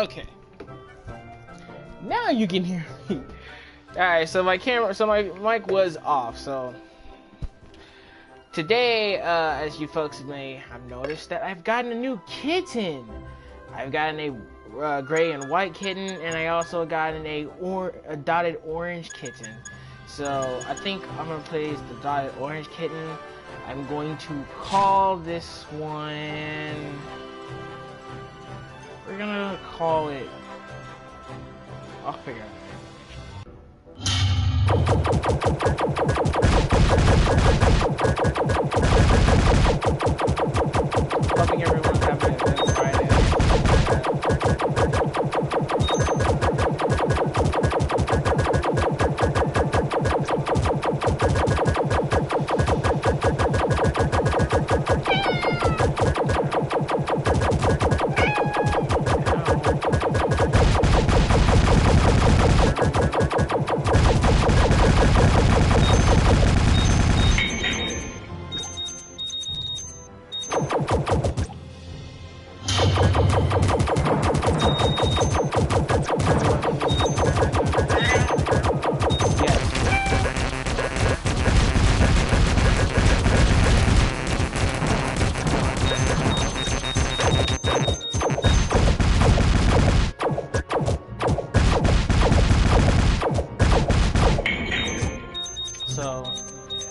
Okay. Now you can hear me. Alright, so my mic was off, so today, as you folks may have noticed, that I've gotten a new kitten. I've gotten a gray and white kitten, and I also gotten a dotted orange kitten. So I think I'm gonna place the dotted orange kitten. I'm going to call this one. We're gonna call it. I'll figure it out. Hoping everyone's having a good Friday.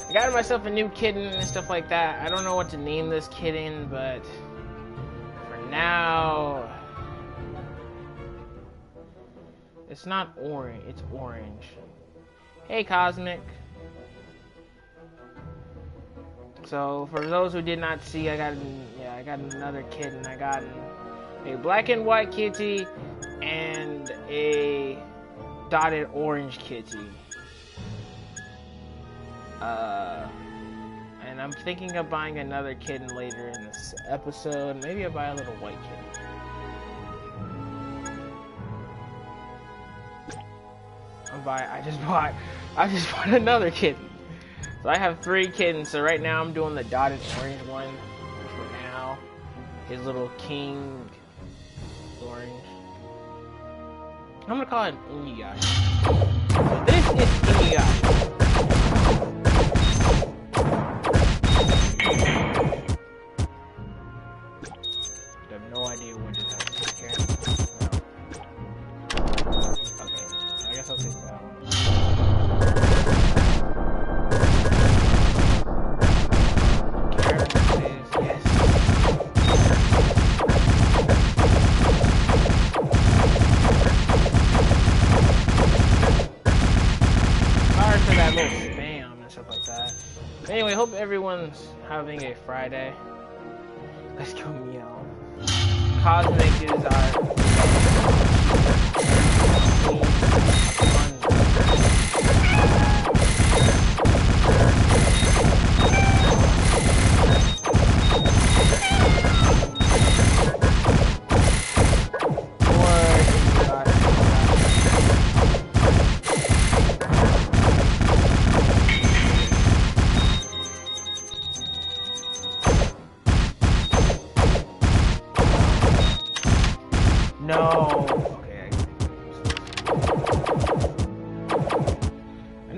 I got myself a new kitten and stuff like that. I don't know what to name this kitten, but for now, it's not orange, it's orange. Hey, Cosmic. So for those who did not see, I got another kitten. I got a black and white kitty and a dotted orange kitty. And I'm thinking of buying another kitten later in this episode. Maybe I'll buy a little white kitten. I just bought another kitten. So I have 3 kittens. So right now I'm doing the dotted orange one for now. His little king orange. I'm gonna call it Inuyasha. This is Inuyasha. I have no idea what it has. Okay. Okay. I guess I'll take that one. Yes. Sorry for that little spam and stuff like that. Anyway, hope everyone's having a Friday. Let's go meow. Cosmic is our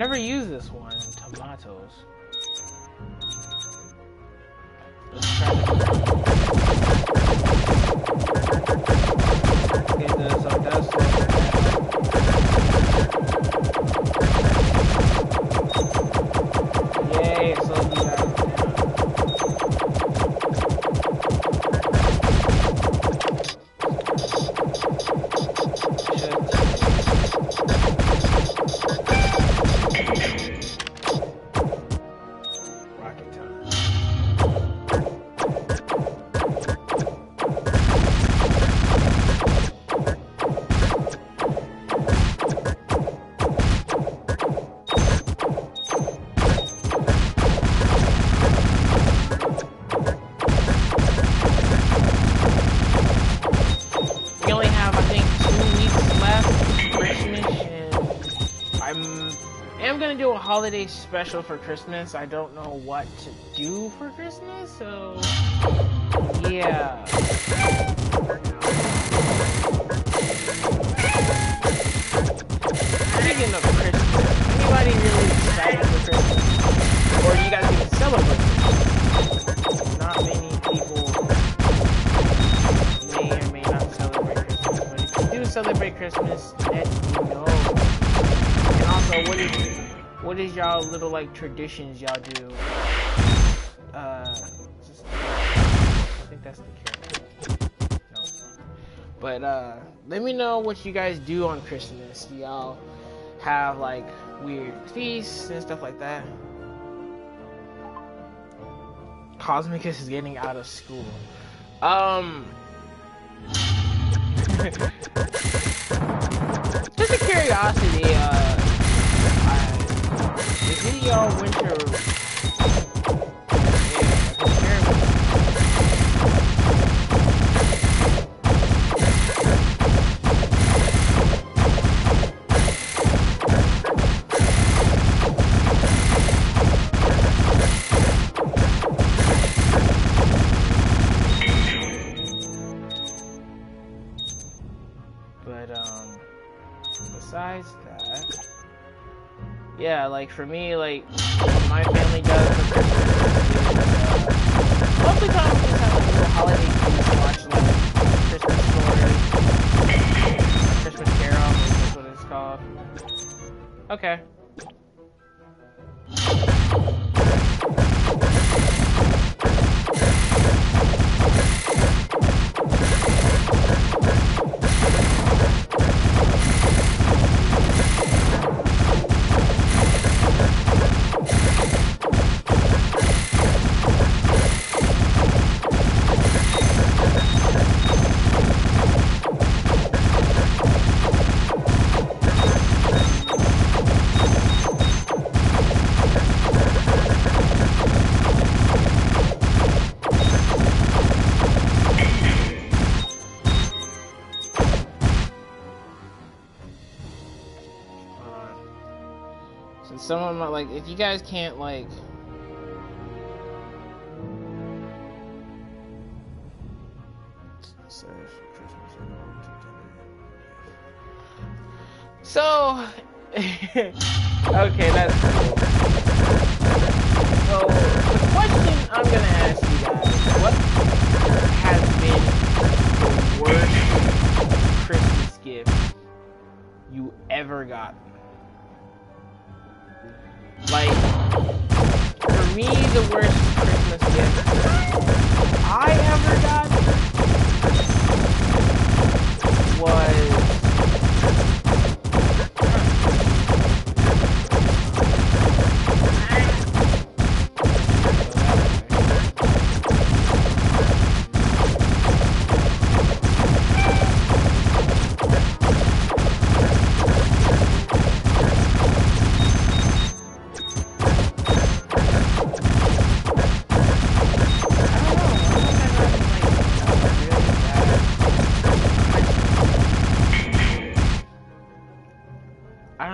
never use this one. Tomatoes. Let's try this. Okay, so it does. Yay, it slows me down. Do a holiday special for Christmas. I don't know what to do for Christmas, so yeah. Let me know. And also, what is y'all little like traditions y'all do? I think that's the character. No, it's not. But let me know what you guys do on Christmas. Do y'all have like weird feasts and stuff like that? Cosmicus is getting out of school. Just a curiosity, is it y'all winter? Besides that, yeah, like for me, like my family does for Christmas. Most of the time, we just have like a little holiday feast to watch like Christmas Story, Christmas Carol. That's what it's called. Okay. Some of my, like, if you guys can't, like, so, okay, that's cool. So, the question I'm gonna ask you guys, what has been the worst Christmas gift you ever gotten? Like, for me, the worst Christmas gift I ever got was...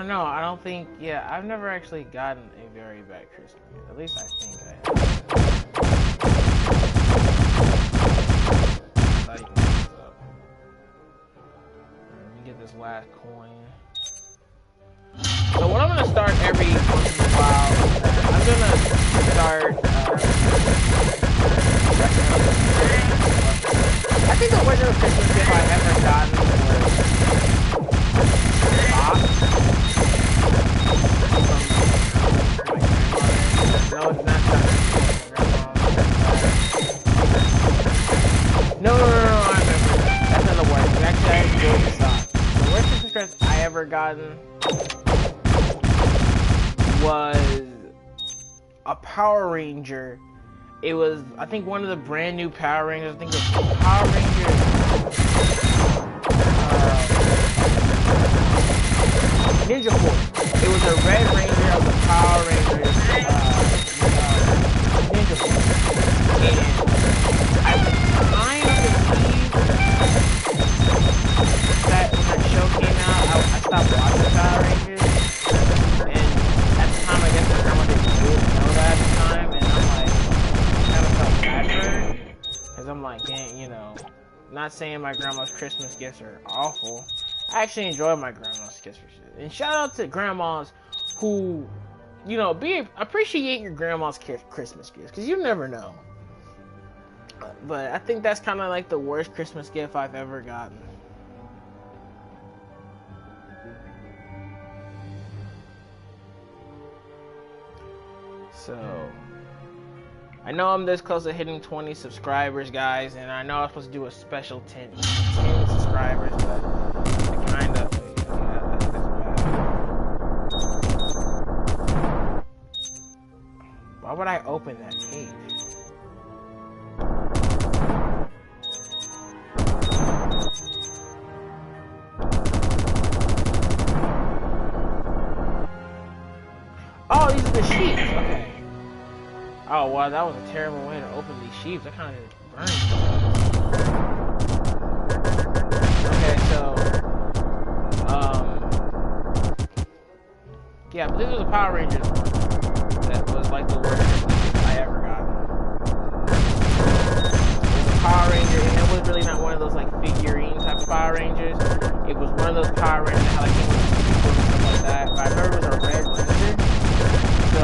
No, I don't think, yeah, I've never actually gotten a very bad Christmas gift. At least I think I have. Let me get this last coin. So what I'm going to start every once in a while, I'm going to start, I think the worst Christmas gift I ever gotten was socks. No, it's not No, I remember that. That's not the worst. Actually, I enjoyed the socks. The worst Christmas present I ever gotten was a Power Ranger. It was, I think, one of the brand new Power Rangers. I think it was Power Rangers. Ninja Force. It was a Red Ranger of the Power Rangers. Ninja Force. And I kind of believe that when that show came out, I stopped watching Power Rangers. And at the time, I guess my grandma didn't know that at the time. And I'm like, kind of felt bad for her. Because I'm like, dang, you know, not saying my grandma's Christmas gifts are awful. I actually enjoy my grandma's gifts. And shout out to grandmas who, you know, appreciate your grandma's Christmas gifts, because you never know. But I think that's kind of like the worst Christmas gift I've ever gotten. So I know I'm this close to hitting 20 subscribers, guys, and I know I was supposed to do a special 10 subscribers, but I kind of, yeah, that's bad. Why would I open that page? Oh, these are the sheets. Okay. Oh, wow, that was a terrible way to open these sheets. I kind of burned them. Okay, so, yeah, but this was a Power Rangers one that was like the worst I ever got. It was a Power Ranger, and it was really not one of those like figurine type of Power Rangers. It was one of those Power Rangers that had like and stuff like that. But I remember it was a red Ranger. So,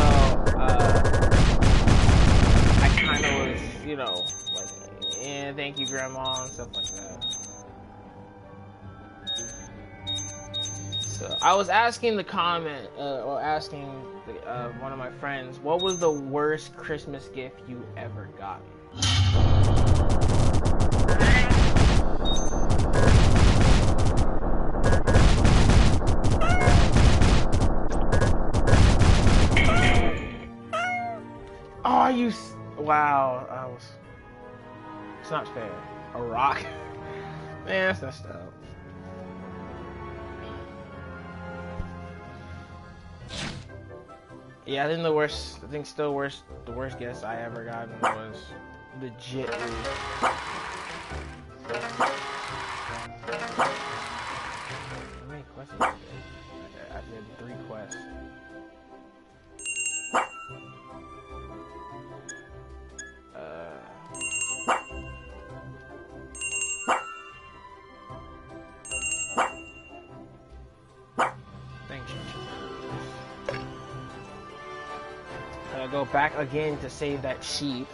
I kind of was, you know, like, yeah, thank you, Grandma, and stuff like that. So, I was asking the comment, or asking one of my friends, what was the worst Christmas gift you ever got? Oh, wow, it's not fair. A rock? Man, that's messed up. Yeah, I think the worst guess I ever gotten was legit. How many quests did I get? I did 3 quests. Go back again to save that sheep.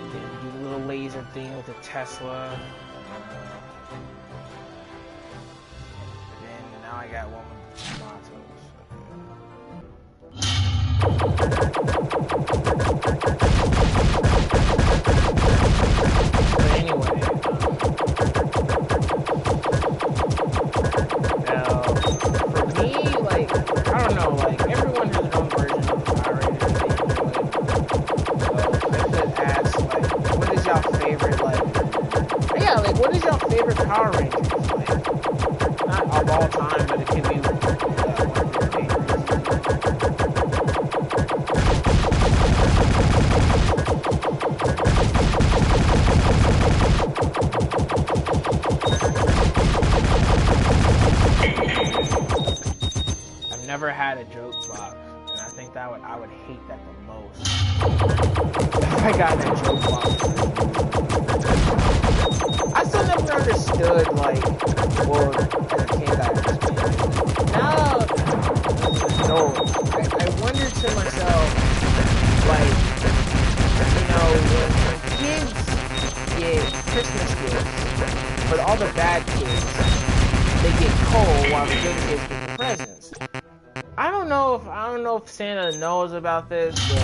And then do the little laser thing with the Tesla. And then now I got one with tomatoes. But anyway. Now, for me, like, I don't know, like, everyone has their own version of the Power Rangers. What is y'all favorite, like, yeah, like, what is y'all favorite Power Rangers, like, not of all time, but it can be, one of your favorites. I've never had a joke box, and I think that I would hate that the most. I got that joke box. I still never understood, like, well, as a kid, I understood. Now, no, I wonder to myself, like, you know, when kids get Christmas gifts, but all the bad kids, they get coal while the good kids get the presents. I don't know if Santa knows about this, but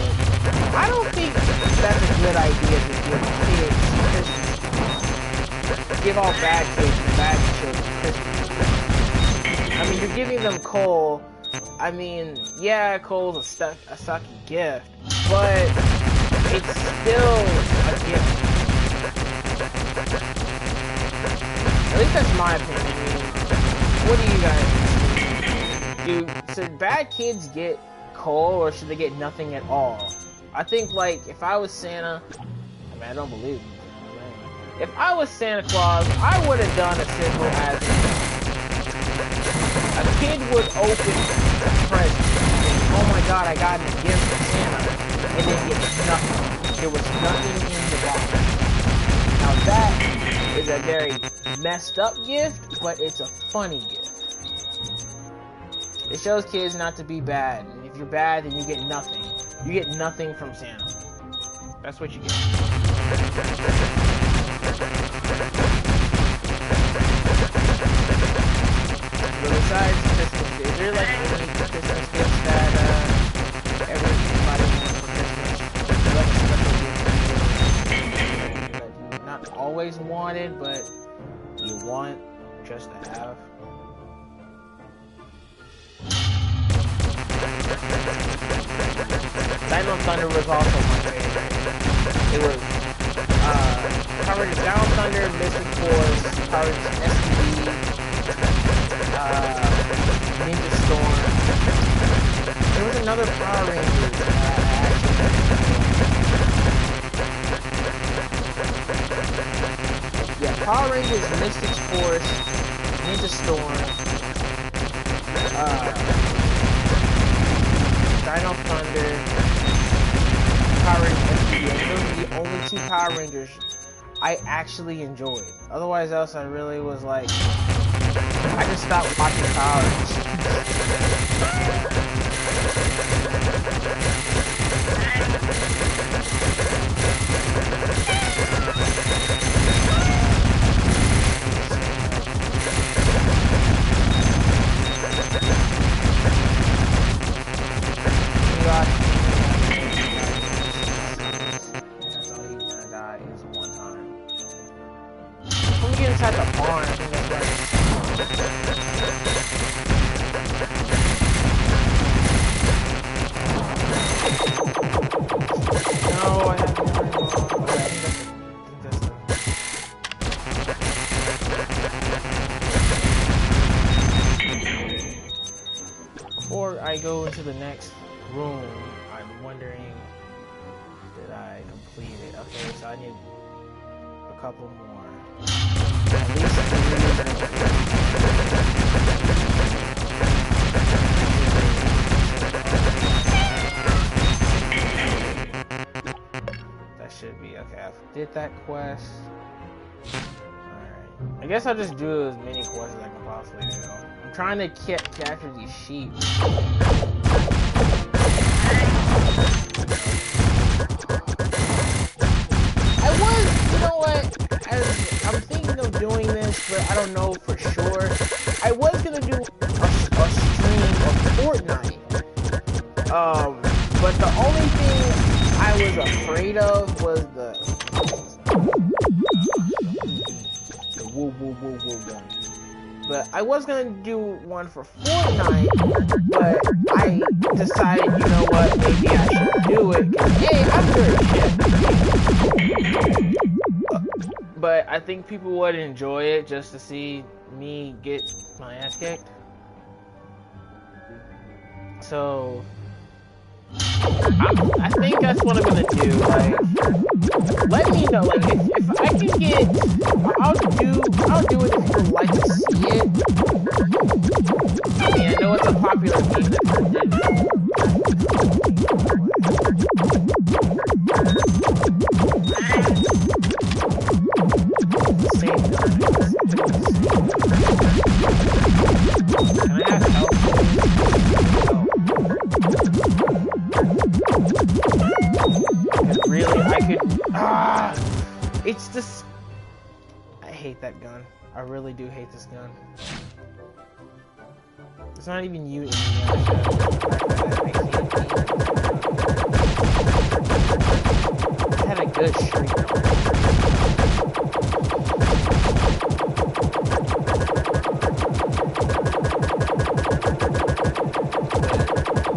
I don't think that's a good idea to give kids Christmas. Give all bad kids and bad children Christmas. I mean, you're giving them coal. I mean, yeah, coal's a sucky gift, but it's still a gift. At least that's my opinion. I mean, what do you guys think? Should bad kids get coal, or should they get nothing at all? I think, like, if I was Santa, I mean, I don't believe in Santa. If I was Santa Claus, I would have done as simple as a kid would open a present, and, oh my god, I got a gift from Santa, and then get nothing. There was nothing in the box. Now that is a very messed up gift, but it's a funny gift. It shows kids not to be bad, and if you're bad, then you get nothing. You get nothing from Santa. That's what you get. But besides Christmas, is there like any Christmas gifts that everybody always wanted, but you want just to have. Dino Thunder was also my favorite. It was Power Rangers Dino Thunder, Mystic Force, Power Rangers STD, Ninja Storm. There was another Power Rangers yeah, Power Rangers, Mystic Force, Ninja Storm, Dino Thunder, Power Rangers STD. Those are the only 2 Power Rangers I actually enjoyed. Otherwise else I really was like, I just stopped watching Power Rangers. That's all he's gonna die is one time. When we get inside the barn, I think that's right. No, I have to turn it off. Okay, I think that's Before I go into the next room, I'm wondering, did I complete it? Okay, so I need a couple more. At least that should be okay. I did that quest. Alright. I guess I'll just do as many quests as I can possibly do. I'm trying to capture these sheep. I'm thinking of doing this, but I don't know for sure. I was gonna do a stream of Fortnite. But the only thing I was afraid of was the whoa one. But I was gonna do one for Fortnite, but I decided, you know what, maybe I should do it, cause hey, I'm good shit. But I think people would enjoy it just to see me get my ass kicked. So I think that's what I'm gonna do. Like, let me know. Like, if I can get, I'll do it if people like to see it. I mean, I know it's a popular game that's Can I have help? Really, I could. It's this. I hate that gun. I really do hate this gun. It's not even you. I had a good streak.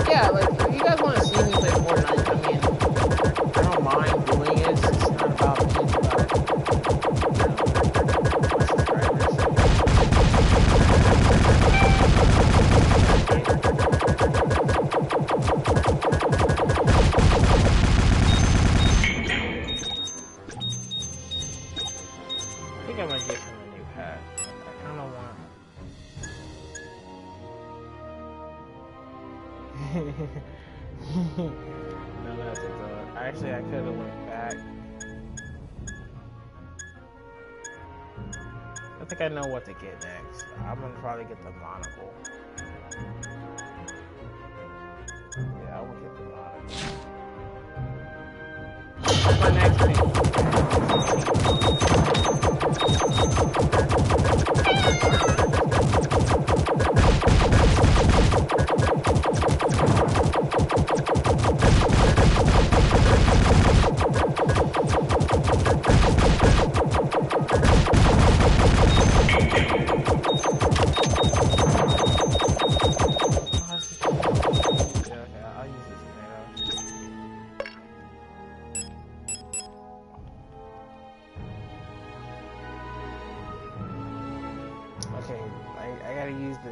Yeah, like, if you guys want to see me play Fortnite, I mean, I don't mind doing it. It's not about me, it's about, my subscribers. I think I'm gonna get him a new hat. I kind of want. No, that's a thought. Actually, I could have went back. I think I know what to get next. I'm gonna probably get the monocle. Yeah, I will get the monocle. What's my next thing?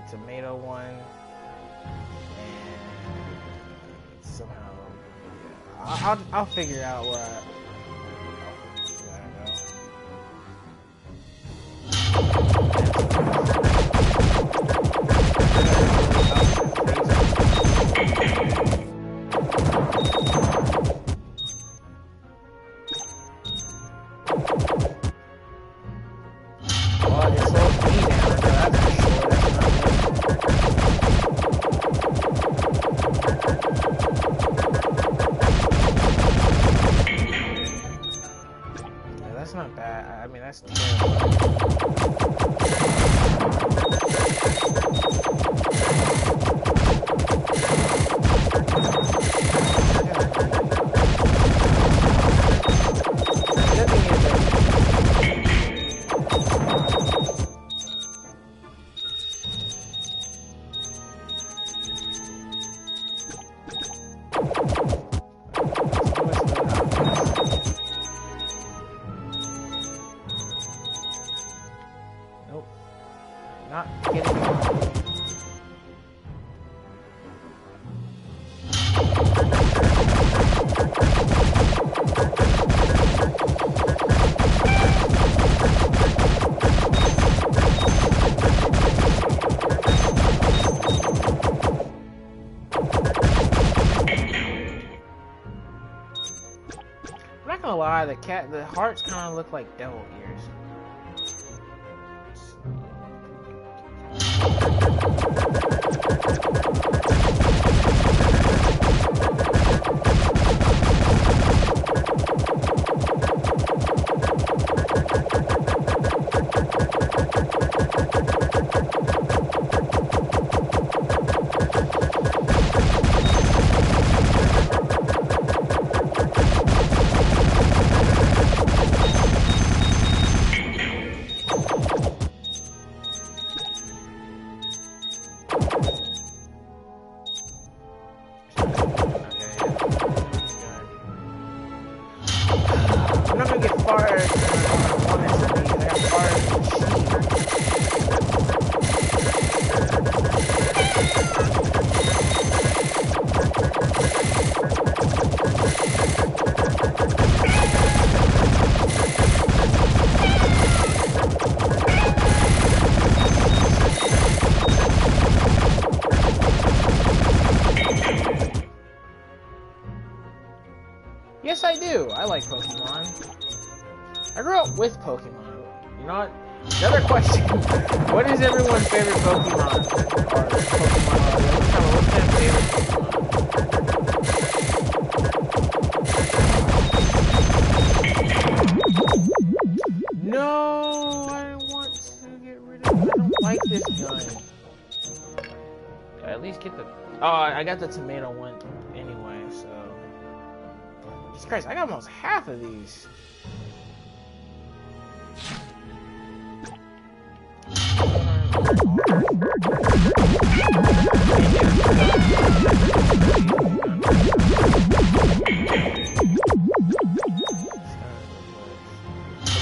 the tomato one, and somehow I'll figure out where I that's not bad. I mean, that's terrible. Nope. Not getting it. I'm not gonna lie, the hearts kind of look like devil ears. I'm not gonna get fired. I got fired. Yes, I do. I like Pokemon. I grew up with Pokemon. You know what? Another question. What is everyone's favorite Pokemon? Or Pokemon? What's their favorite Pokemon? No, I want to get rid of it. I don't like this gun. At least get the... Oh, I got the tomato one anyway, so... Jesus Christ, I got almost half of these.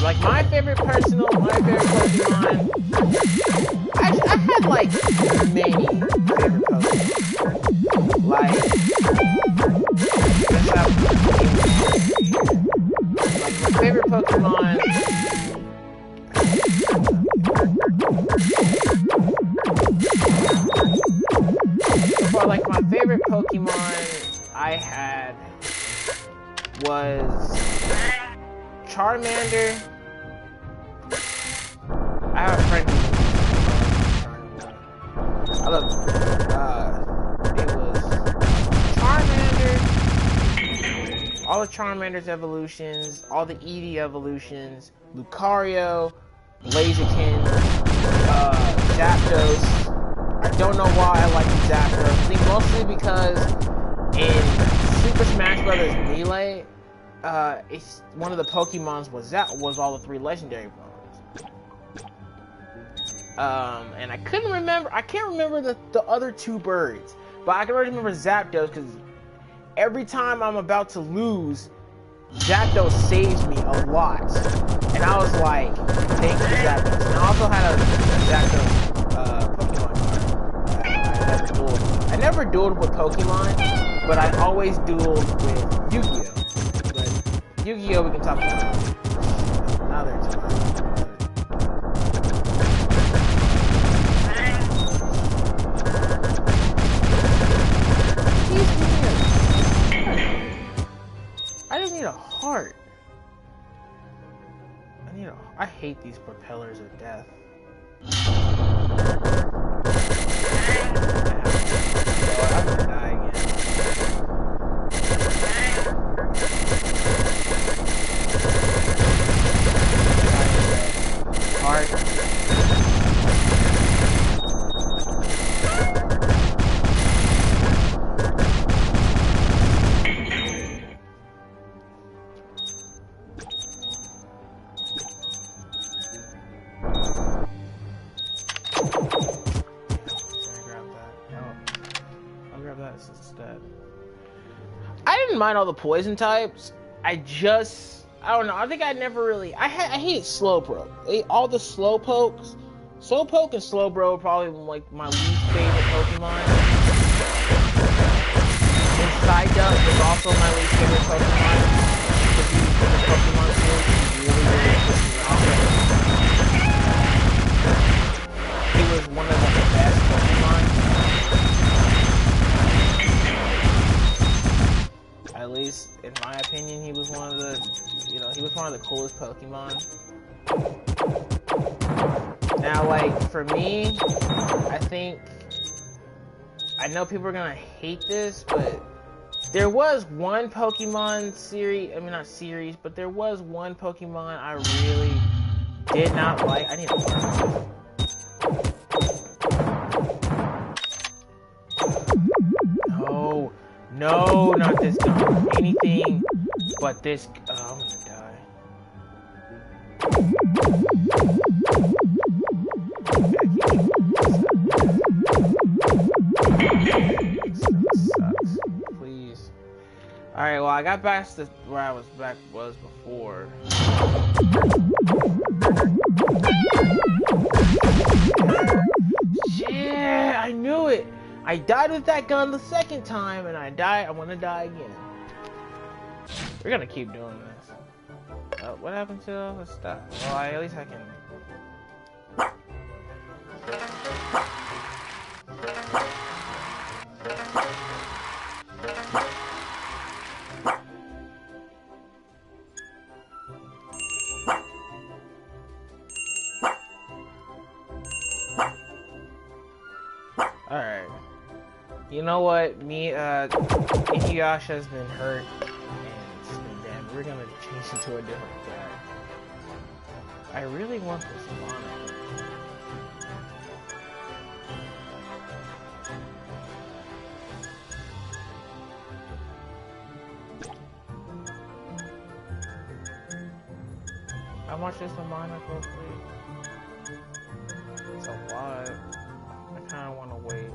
Like my favorite Pokemon, I had like many favorite Pokemon. Like my favorite Pokemon. So like my favorite Pokemon I had was Charmander. I have a friend who I love it was Charmander, all the Charmander's evolutions, all the Eevee evolutions, Lucario, Blaziken, Zapdos. I don't know why I like Zapdos. I think mostly because in Super Smash Bros. Melee, it's one of the Pokemons was all the 3 legendary ones. And I can't remember the other 2 birds, but I can already remember Zapdos because every time I'm about to lose, Zapdos saves me a lot. And I was like, thank you, Zapdos. And I also had a Zapdos Pokemon card. never dueled with Pokemon, but I always dueled with Yu-Gi-Oh. But Yu-Gi-Oh we can talk about another time. I didn't need a heart. I hate these propellers of death. I'm gonna die again. Heart. I didn't mind all the poison types. I don't know. I think I never really. I hated Slowpoke. All the Slowpokes. Slowpoke and Slowbro are probably like my least favorite Pokemon. And Psyduck was also my least favorite Pokemon. Because he was in the Pokemon series, he really pissed me off. He was one of the best Pokemon. At least, in my opinion, he was one of the, he was one of the coolest Pokemon. Now, like, for me, I know people are gonna hate this, but there was one Pokemon series, not series, but there was one Pokemon I really did not like. I need a heart. No, not this gun. Anything but this. Oh, I'm gonna die. Sucks. Please. Alright, well, I got back to where I was before. Shit, I knew it. I died with that gun the second time, and I want to die again. We're gonna keep doing this. What happened to all this stuff? Well, at least I can. Alright. You know what? Inuyasha's been hurt and it's been dead. We're gonna change it to a different guy. I really want this monitor. How much is the monocle, please? It's a lot. I kinda wanna wait.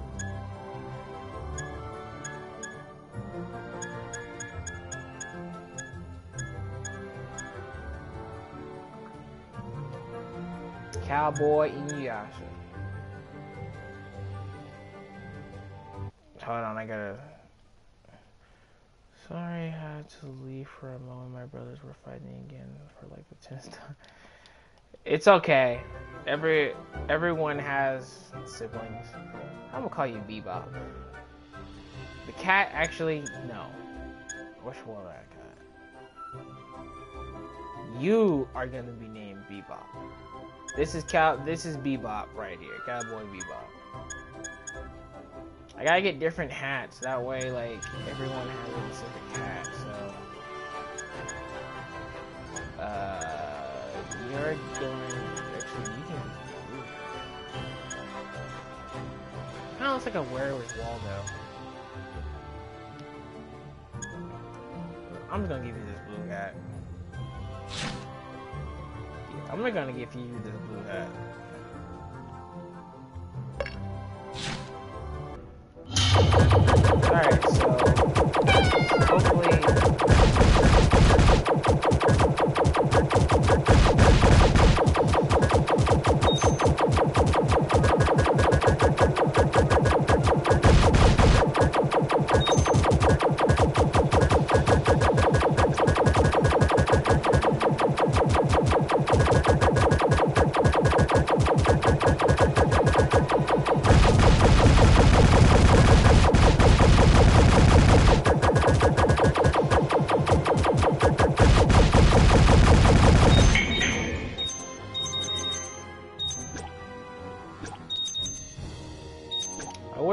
Cowboy Inuyasha. Hold on, I gotta. Sorry, I had to leave for a moment. My brothers were fighting again for like the 10th time. It's okay. Everyone has siblings. I'm gonna call you Bebop. The cat actually no. Which one I got? You are gonna be named Bebop. This is Bebop right here, Cowboy Bebop. I gotta get different hats, that way like everyone has a specific hat, so you're going actually you can kinda looks like a Where's Waldo. I'm just gonna give you this blue hat. I'm not gonna give you this blue hat. Alright, so hopefully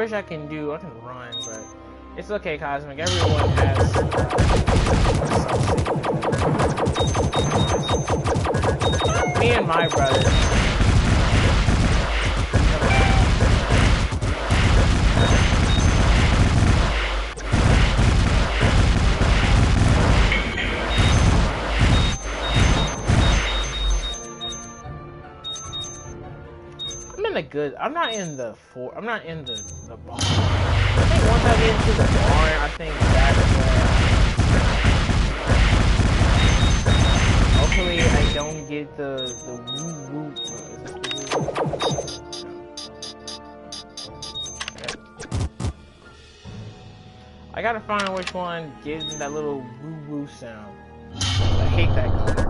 wish I can run, but it's okay, Cosmic. Everyone has me and my brother. I'm not in the barn. I think once I get into the barn, I think that's where hopefully I don't get the woo. Okay. I gotta find which one gives me that little woo sound. I hate that color.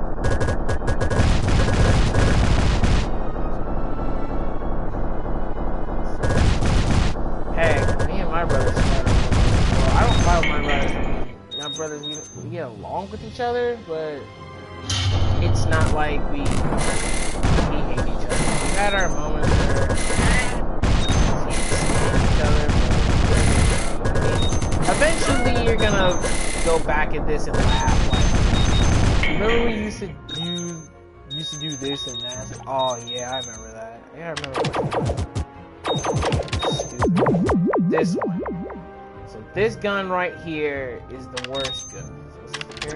My brothers, well, I don't fight with my brothers. My brothers, we get along with each other, but it's not like we hate each other. We've had our moments where we hate each other, but eventually you're gonna go back at this and laugh. Like, remember we used to do this and that? Like, oh yeah, I remember that. Yeah, I remember that. This one. So this gun right here is the worst gun. So here.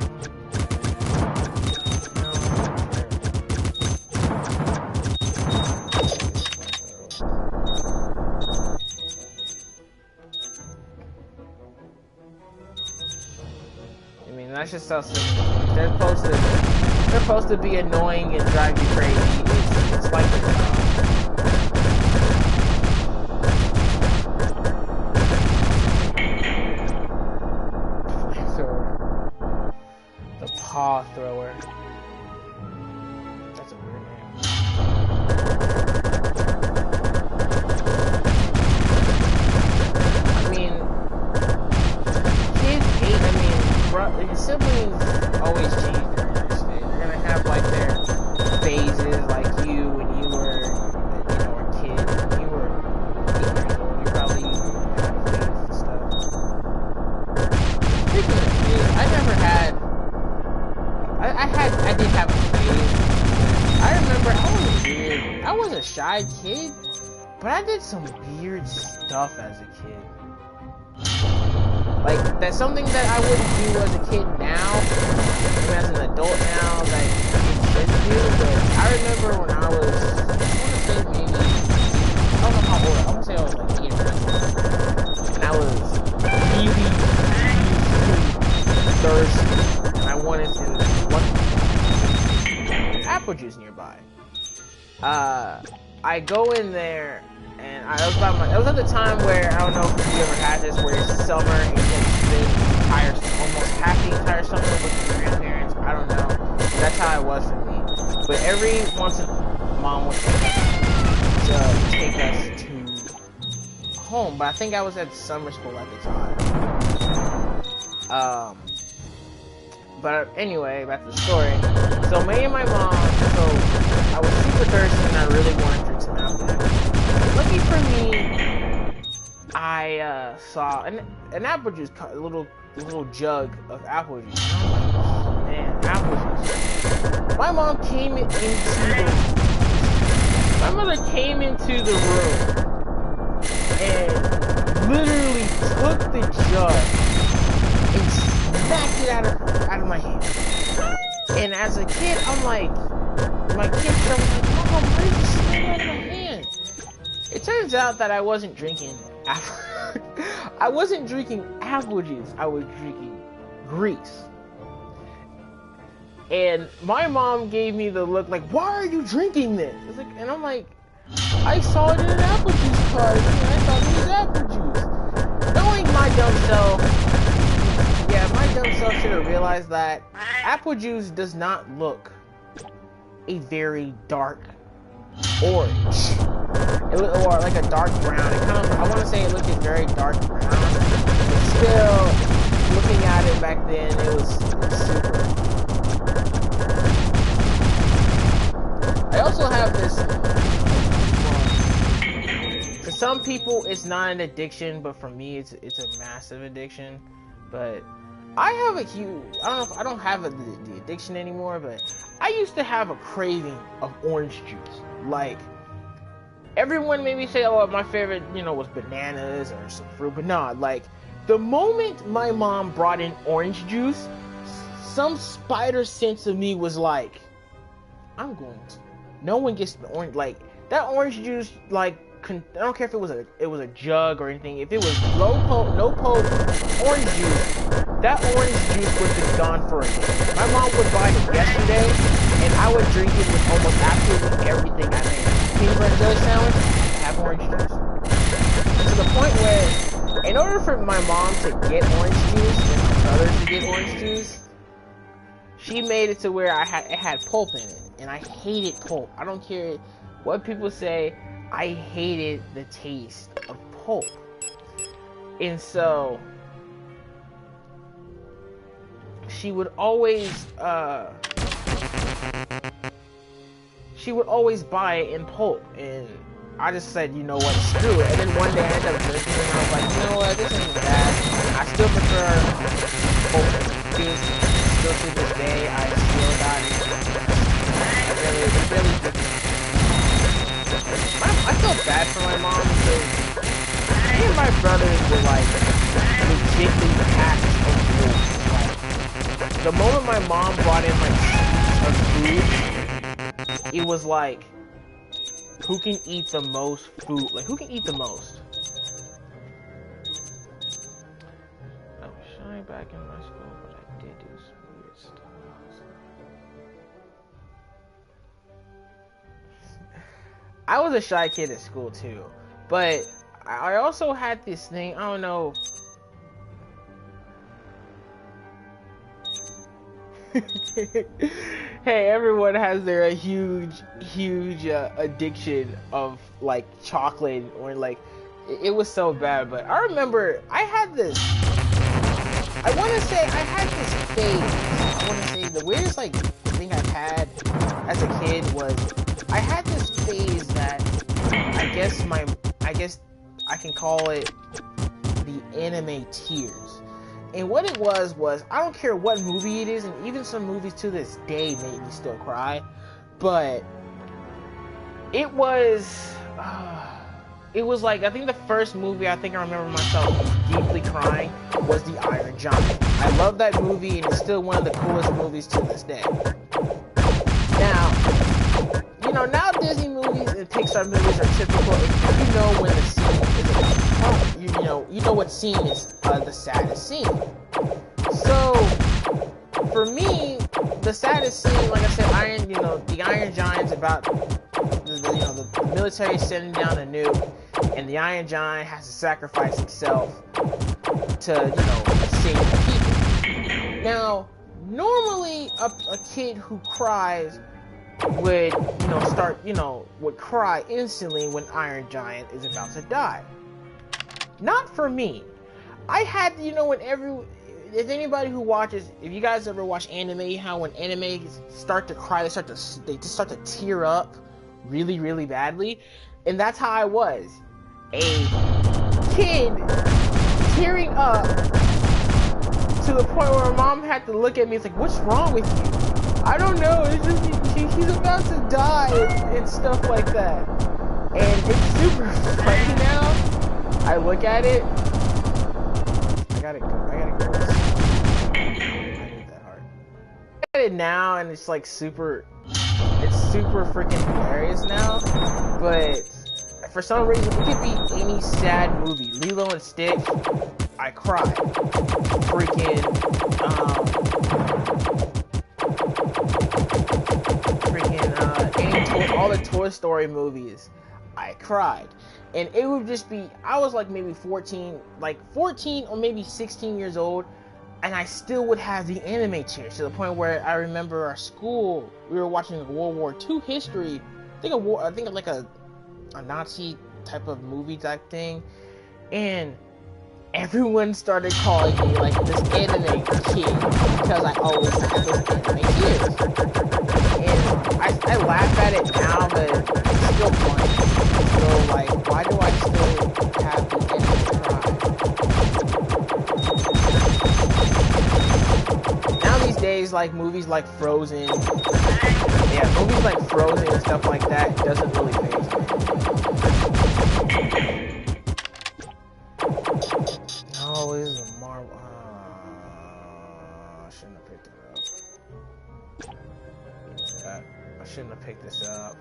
I mean, that's just so simple. They're supposed to be annoying and drive you crazy. It's like this. Paw thrower. That's a weird name. I mean, kids hate. I mean, siblings always change during this stage. They're gonna have like their phases, like you when you were, a kid. When you were 8 years old, you probably had phases and stuff. Speaking of kids, I never had. I did have a phase. I remember I was weird. I was a shy kid, but I did some weird stuff as a kid. Like, that's something that I wouldn't do as a kid now, even as an adult now, that kids shouldn't do, but I remember when I was, I don't know how old, I want to say I was like 8 or 9, and I was really thirsty, and I wanted to apple juice nearby. I go in there, and it was at the time where, I don't know if you ever had this, where it's summer and you can spend almost half the entire summer with your grandparents. I don't know. That's how it was for me. But every once in a while, Mom would take us to home, but I think I was at summer school at the time. But anyway, back to the story. So me and my mom, I was super thirsty and I really wanted to drink some apple juice. Lucky for me, I saw an apple juice, a little jug of apple juice. And I'm like, oh man, apple juice. My mother came into the room and literally took the jug and smacked it out of my hand. And as a kid, I'm like, my kid was like, Mom, why did you smack it out of my hand? It turns out that I wasn't drinking I wasn't drinking apple juice. I was drinking grease. And my mom gave me the look like, why are you drinking this? And I'm like, I saw it in an apple juice card and I thought it was apple juice. Knowing my dumb self, my dumb self should have realized that apple juice does not look a very dark orange. Or like a dark brown. I want to say it looked a very dark brown. But still, looking at it back then, it was super. I also have this, for some people it's not an addiction, but for me it's a massive addiction. But I have a huge, I don't have the addiction anymore, but I used to have a craving of orange juice. Like, everyone made me say, oh, my favorite, was bananas or some fruit, but nah, like, the moment my mom brought in orange juice, some spider sense of me was like, I'm going to, no one gets the orange, like, that orange juice, like, I don't care if it was a jug or anything, if it was no potent orange juice, that orange juice would have been gone for a day. My mom would buy it yesterday, and I would drink it with almost absolutely everything I made. Peanut butter and jelly sandwich, have orange juice. To the point where, in order for my mom to get orange juice, and my brothers to get orange juice, she made it to where it had pulp in it, and I hated pulp. I don't care what people say, I hated the taste of pulp. And so she would always buy it in pulp, and I just said, you know what, screw it. And then one day I ended up drinking it, and I was like, you know what, this isn't bad. I still prefer pulp juice. Still to this day, I still got it. I really did. I felt bad for my mom because me and my brothers were like legitly packed of food. Like, the moment my mom brought in like food, it was like, who can eat the most food? Like, who can eat the most? I was shy back in my school, but I did do some weird stuff. I was a shy kid at school too, but I also had this thing, I don't know. Hey, everyone has their huge addiction of like chocolate, or like, it was so bad. But I remember I had this, I want to say the weirdest like thing I've had as a kid was, I had this phase that I guess I can call it the anime tears. And what it was I don't care what movie it is, and even some movies to this day make me still cry, but it was like, I think the first movie I remember myself deeply crying was The Iron Giant. I love that movie, and it's still one of the coolest movies to this day. Now Disney movies and Pixar movies are typical. If you know when the scene is, you know what scene is the saddest scene. So for me, the saddest scene, like I said, the Iron Giant's about the military sending down a nuke, and the Iron Giant has to sacrifice himself to save the people. Now, normally a kid who cries would would cry instantly when Iron Giant is about to die. Not for me. I had, if anybody who watches, if you guys ever watch anime, how when anime start to cry, they just start to tear up really, really badly. And that's how I was. A kid tearing up to the point where my mom had to look at me. It's like, what's wrong with you? I don't know. It's just he's about to die and stuff like that. And it's super funny now. I look at it. I gotta go. I hate that hard. I look at it now, and it's like super freaking hilarious now. But for some reason, it could be any sad movie. Lilo and Stitch, I cried. All the Toy Story movies, I cried. And it would just be, I was like maybe 14 or maybe 16 years old, and I still would have the anime tears, to the point where I remember our school, we were watching World War II history, I think like a Nazi type of movie type thing, and everyone started calling me like this anime kid, because I always had those anime tears. And I laugh at it now, but it's still funny. So like, why do I still have the ending cry? Now these days, like movies like Frozen, yeah, movies like Frozen and stuff like that doesn't really faze me. Oh, this is a Marvel. I shouldn't have picked it up. I shouldn't have picked this up.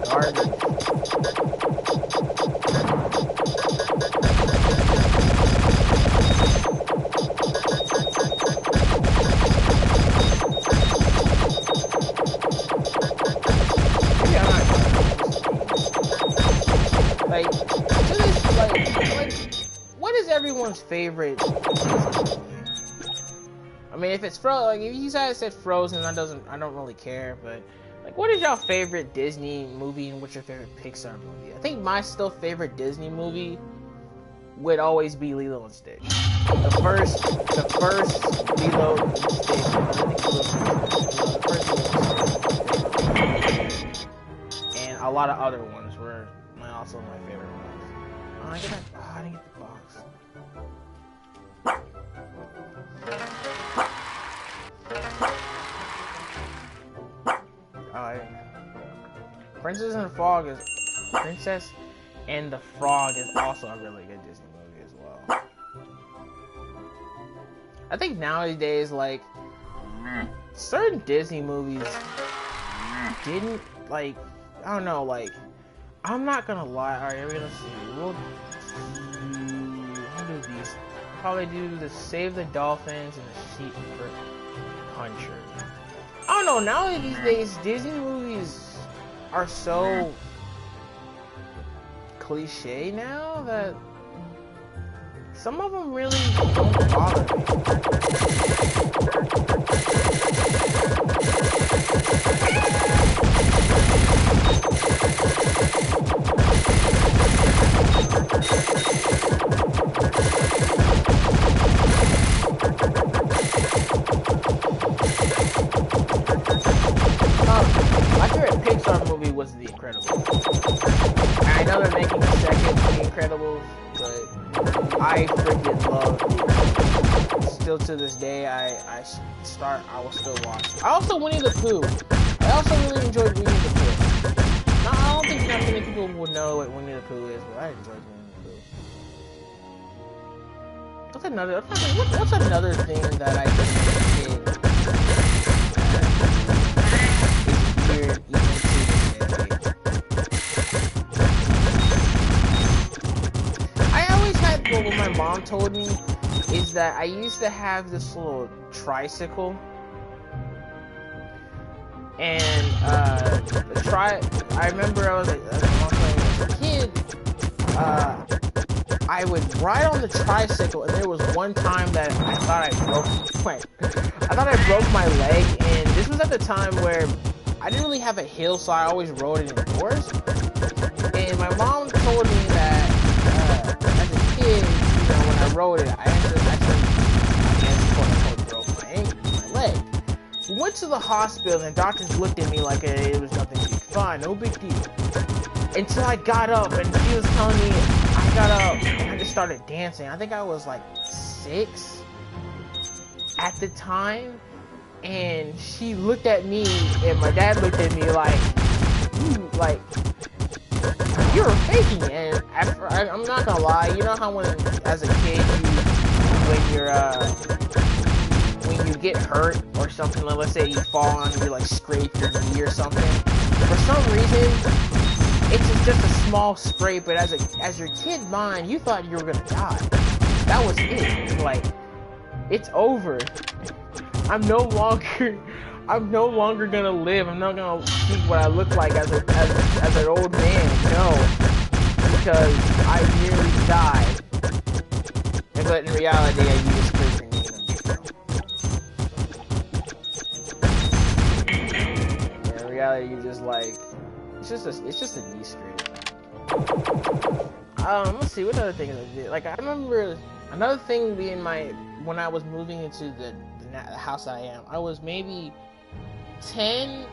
Garbage. Like, to this, like, what is everyone's favorite? I mean, if it's like if you guys said Frozen, I don't really care. But like, what is your favorite Disney movie and what's your favorite Pixar movie? I think my still favorite Disney movie would always be Lilo and Stitch. The first Lilo and Stitch. And a lot of other ones were also my favorite ones. Oh, I didn't get the box. Princess and the Frog is also a really good Disney movie as well. I think nowadays, like, certain Disney movies didn't, like, I don't know, like, I'm not gonna lie. Alright, we're gonna see. We'll do these. Probably do the Save the Dolphins and the Sheep for Puncher. I don't know, now these days, Disney movies are so cliche now that some of them really don't bother me. My favorite Pixar movie was The Incredibles. And I know they're making a second The Incredibles, but I freaking love The Incredibles. Still to this day, I will still watch. I also Winnie the Pooh. I also really enjoyed Winnie the Pooh. Now, I don't think that many people would know what Winnie the Pooh is, but I enjoyed Winnie the Pooh. What's another thing that I did weird even to this day? I always had, well, what my mom told me is that I used to have this little tricycle, and I remember I was a kid, I would ride on the tricycle, and there was one time that I thought I broke my leg, and this was at the time where I didn't really have a hill, so I always rode it indoors. And my mom told me that as a kid, when I rode it, I actually broke my leg. We went to the hospital, and the doctors looked at me like it was nothing big. Fine, no big deal. Until I got up, and she was telling me, I got up, and I just started dancing. I think I was like 6 at the time. And she looked at me, and my dad looked at me like, you're faking it. And I'm not gonna lie, you know how when, as a kid, when you get hurt or something, like, let's say you fall on and you like scrape your knee or something, for some reason, it's just a small scrape, but as your kid mind, you thought you were gonna die. That was it. Like, it's over. I'm no longer gonna live. I'm not gonna see what I look like as an old man. No, because I nearly died. But in reality, I used scraping knee. In reality, you just like it's just a knee scrape. Let's see what other things I did. Like I remember Another thing being when I was moving into the house I am, I was maybe 10,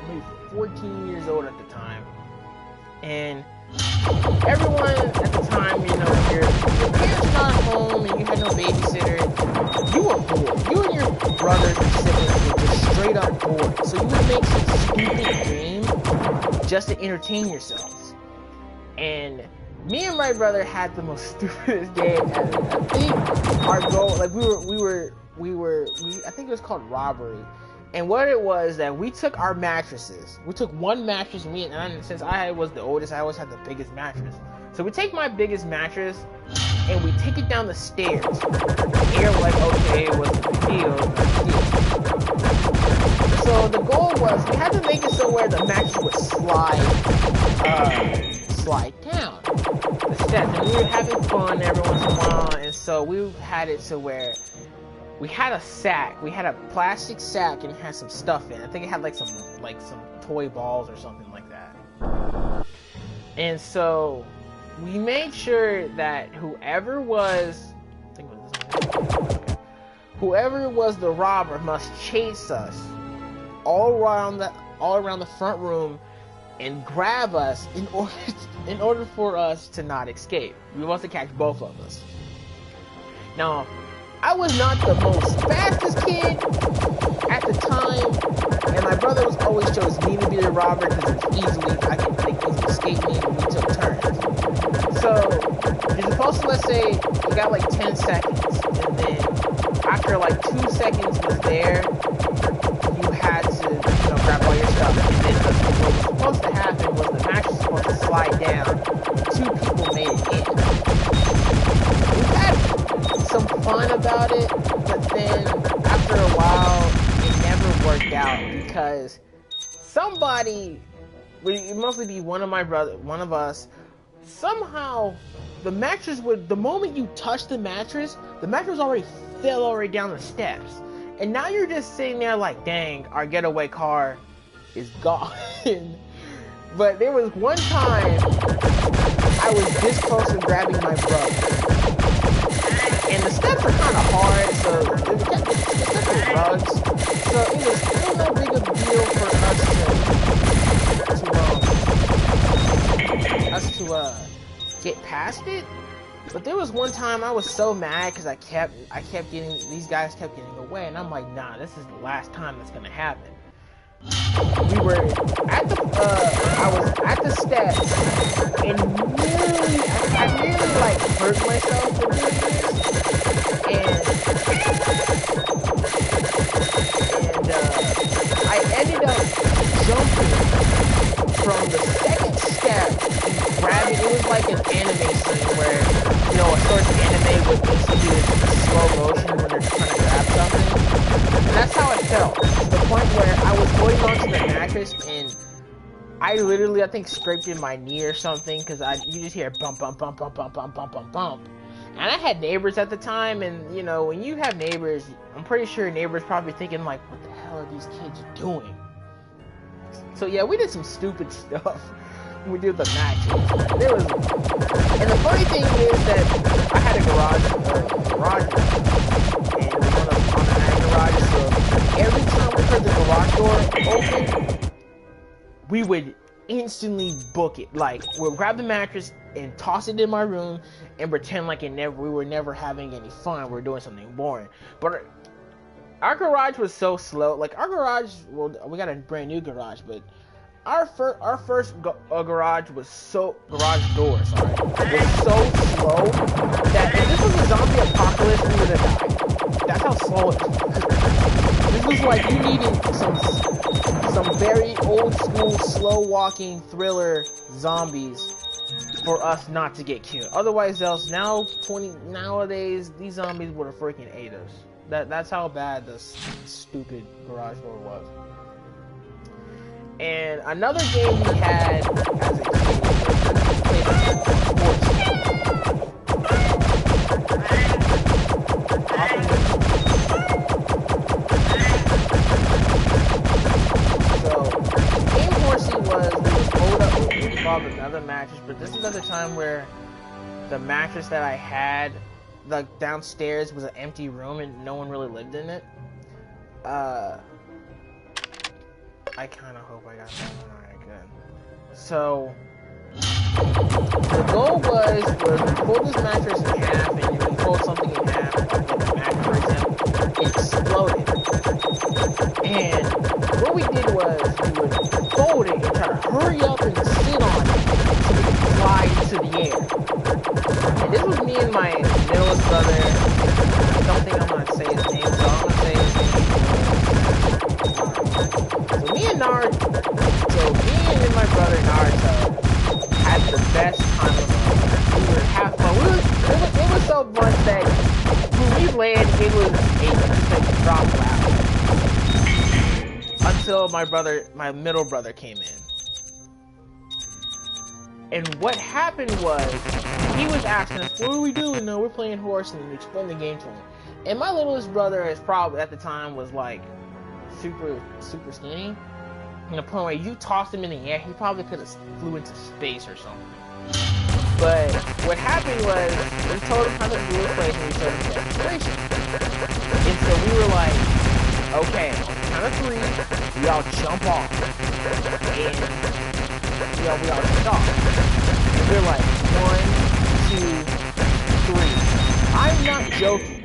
maybe 14 years old at the time, and everyone at the time, you know, your parents were not home and you had no babysitter, you were bored. You and your brothers and siblings were just straight up bored. So you would make some stupid game just to entertain yourselves. And me and my brother had the most stupidest game ever. I think our goal, like I think it was called robbery. And what it was that we took our mattresses. We took one mattress, and since I was the oldest, I always had the biggest mattress. So we take my biggest mattress, and we take it down the stairs. And you're like, okay, what's the deal? So the goal was we had to make it so where the mattress would slide down the steps. And we were having fun every once in a while, and so we had it to where we had a sack. We had a plastic sack, and it had some stuff in it. I think it had like some toy balls or something like that. And so we made sure that whoever was the robber must chase us all around the front room and grab us in order for us to not escape. We must catch both of us. Now, I was not the most fastest kid at the time, and my brother was always chose me to be the robber because I could easily escape me when we took turns. So you're supposed to, let's say, you got like 10 seconds, and then after like 2 seconds was there, you had to, you know, grab all your stuff. And then what was supposed to happen was the mattress was supposed to slide down. 2 people made it in. We had some fun about it, but then after a while, it never worked out because somebody, it mostly be one of us, somehow the mattress would, the moment you touch the mattress already fell already down the steps. And now you're just sitting there like, dang, our getaway car is gone. But there was one time I was this close to grabbing my brother. And the steps are kind of hard, so the steps are rugs. So it was still no big of a deal for us to get past it. But there was one time I was so mad because these guys kept getting away, and I'm like, nah, this is the last time that's gonna happen. We were at I was at the steps, and I nearly like hurt myself for doing this, and I ended up jumping from the second step and grabbing. It was like an anime scene where, you know, a sort of anime would basically do a slow motion when they're trying to grab something. And that's how it felt. To the point where I was holding onto the mattress and I literally, I think, scraped in my knee or something because you just hear bump, bump, bump, bump, bump, bump, bump, bump, bump. And I had neighbors at the time, and, you know, when you have neighbors, I'm pretty sure neighbors probably thinking, like, what the hell are these kids doing? So, yeah, we did some stupid stuff. We did the matches. And the funny thing is that I had a garage, and it was on the garage, so every time we heard the garage door open, we would instantly book it. Like, we'll grab the mattress and toss it in my room and pretend like we were never having any fun. We were doing something boring. But our garage was so slow. Like, our garage, well, we got a brand new garage, but our first garage door, was so slow that if this was a zombie apocalypse, we would have died. That's how slow it was. This was like you needed some very old school, slow walking thriller zombies for us not to get killed. Otherwise, nowadays these zombies would have freaking ate us. That's how bad this stupid garage door was. And another game we had as a kid another mattress, but this is another time where the mattress that I had like downstairs was an empty room and no one really lived in it. I kind of hope I got that. Alright, good. So the goal was fold this mattress in half, and if you fold something in half, like the mattress, for example, it exploded. And what we did was we would fold it and try to hurry up and sit on it so we could fly into the air. And this was me and my middle brother. I don't think I'm gonna say his name, so I'm gonna say his name. So me and my brother Naruto had the best time of our life. We were having fun. It was so much that when we landed, it was just like drop loud. Until my middle brother came in. And what happened was, he was asking us, what are we doing? No, we're playing horse, and we explained the game to him. And my littlest brother is probably, at the time, was like, super skinny. And the point where you tossed him in the air, he probably could have flew into space or something. But what happened was, we told him how the rules played, and we showed him the demonstration. And so we were like, okay, on the count of 3, we all jump off. And we all jumped off. And we're like, 1, 2, 3. I'm not joking.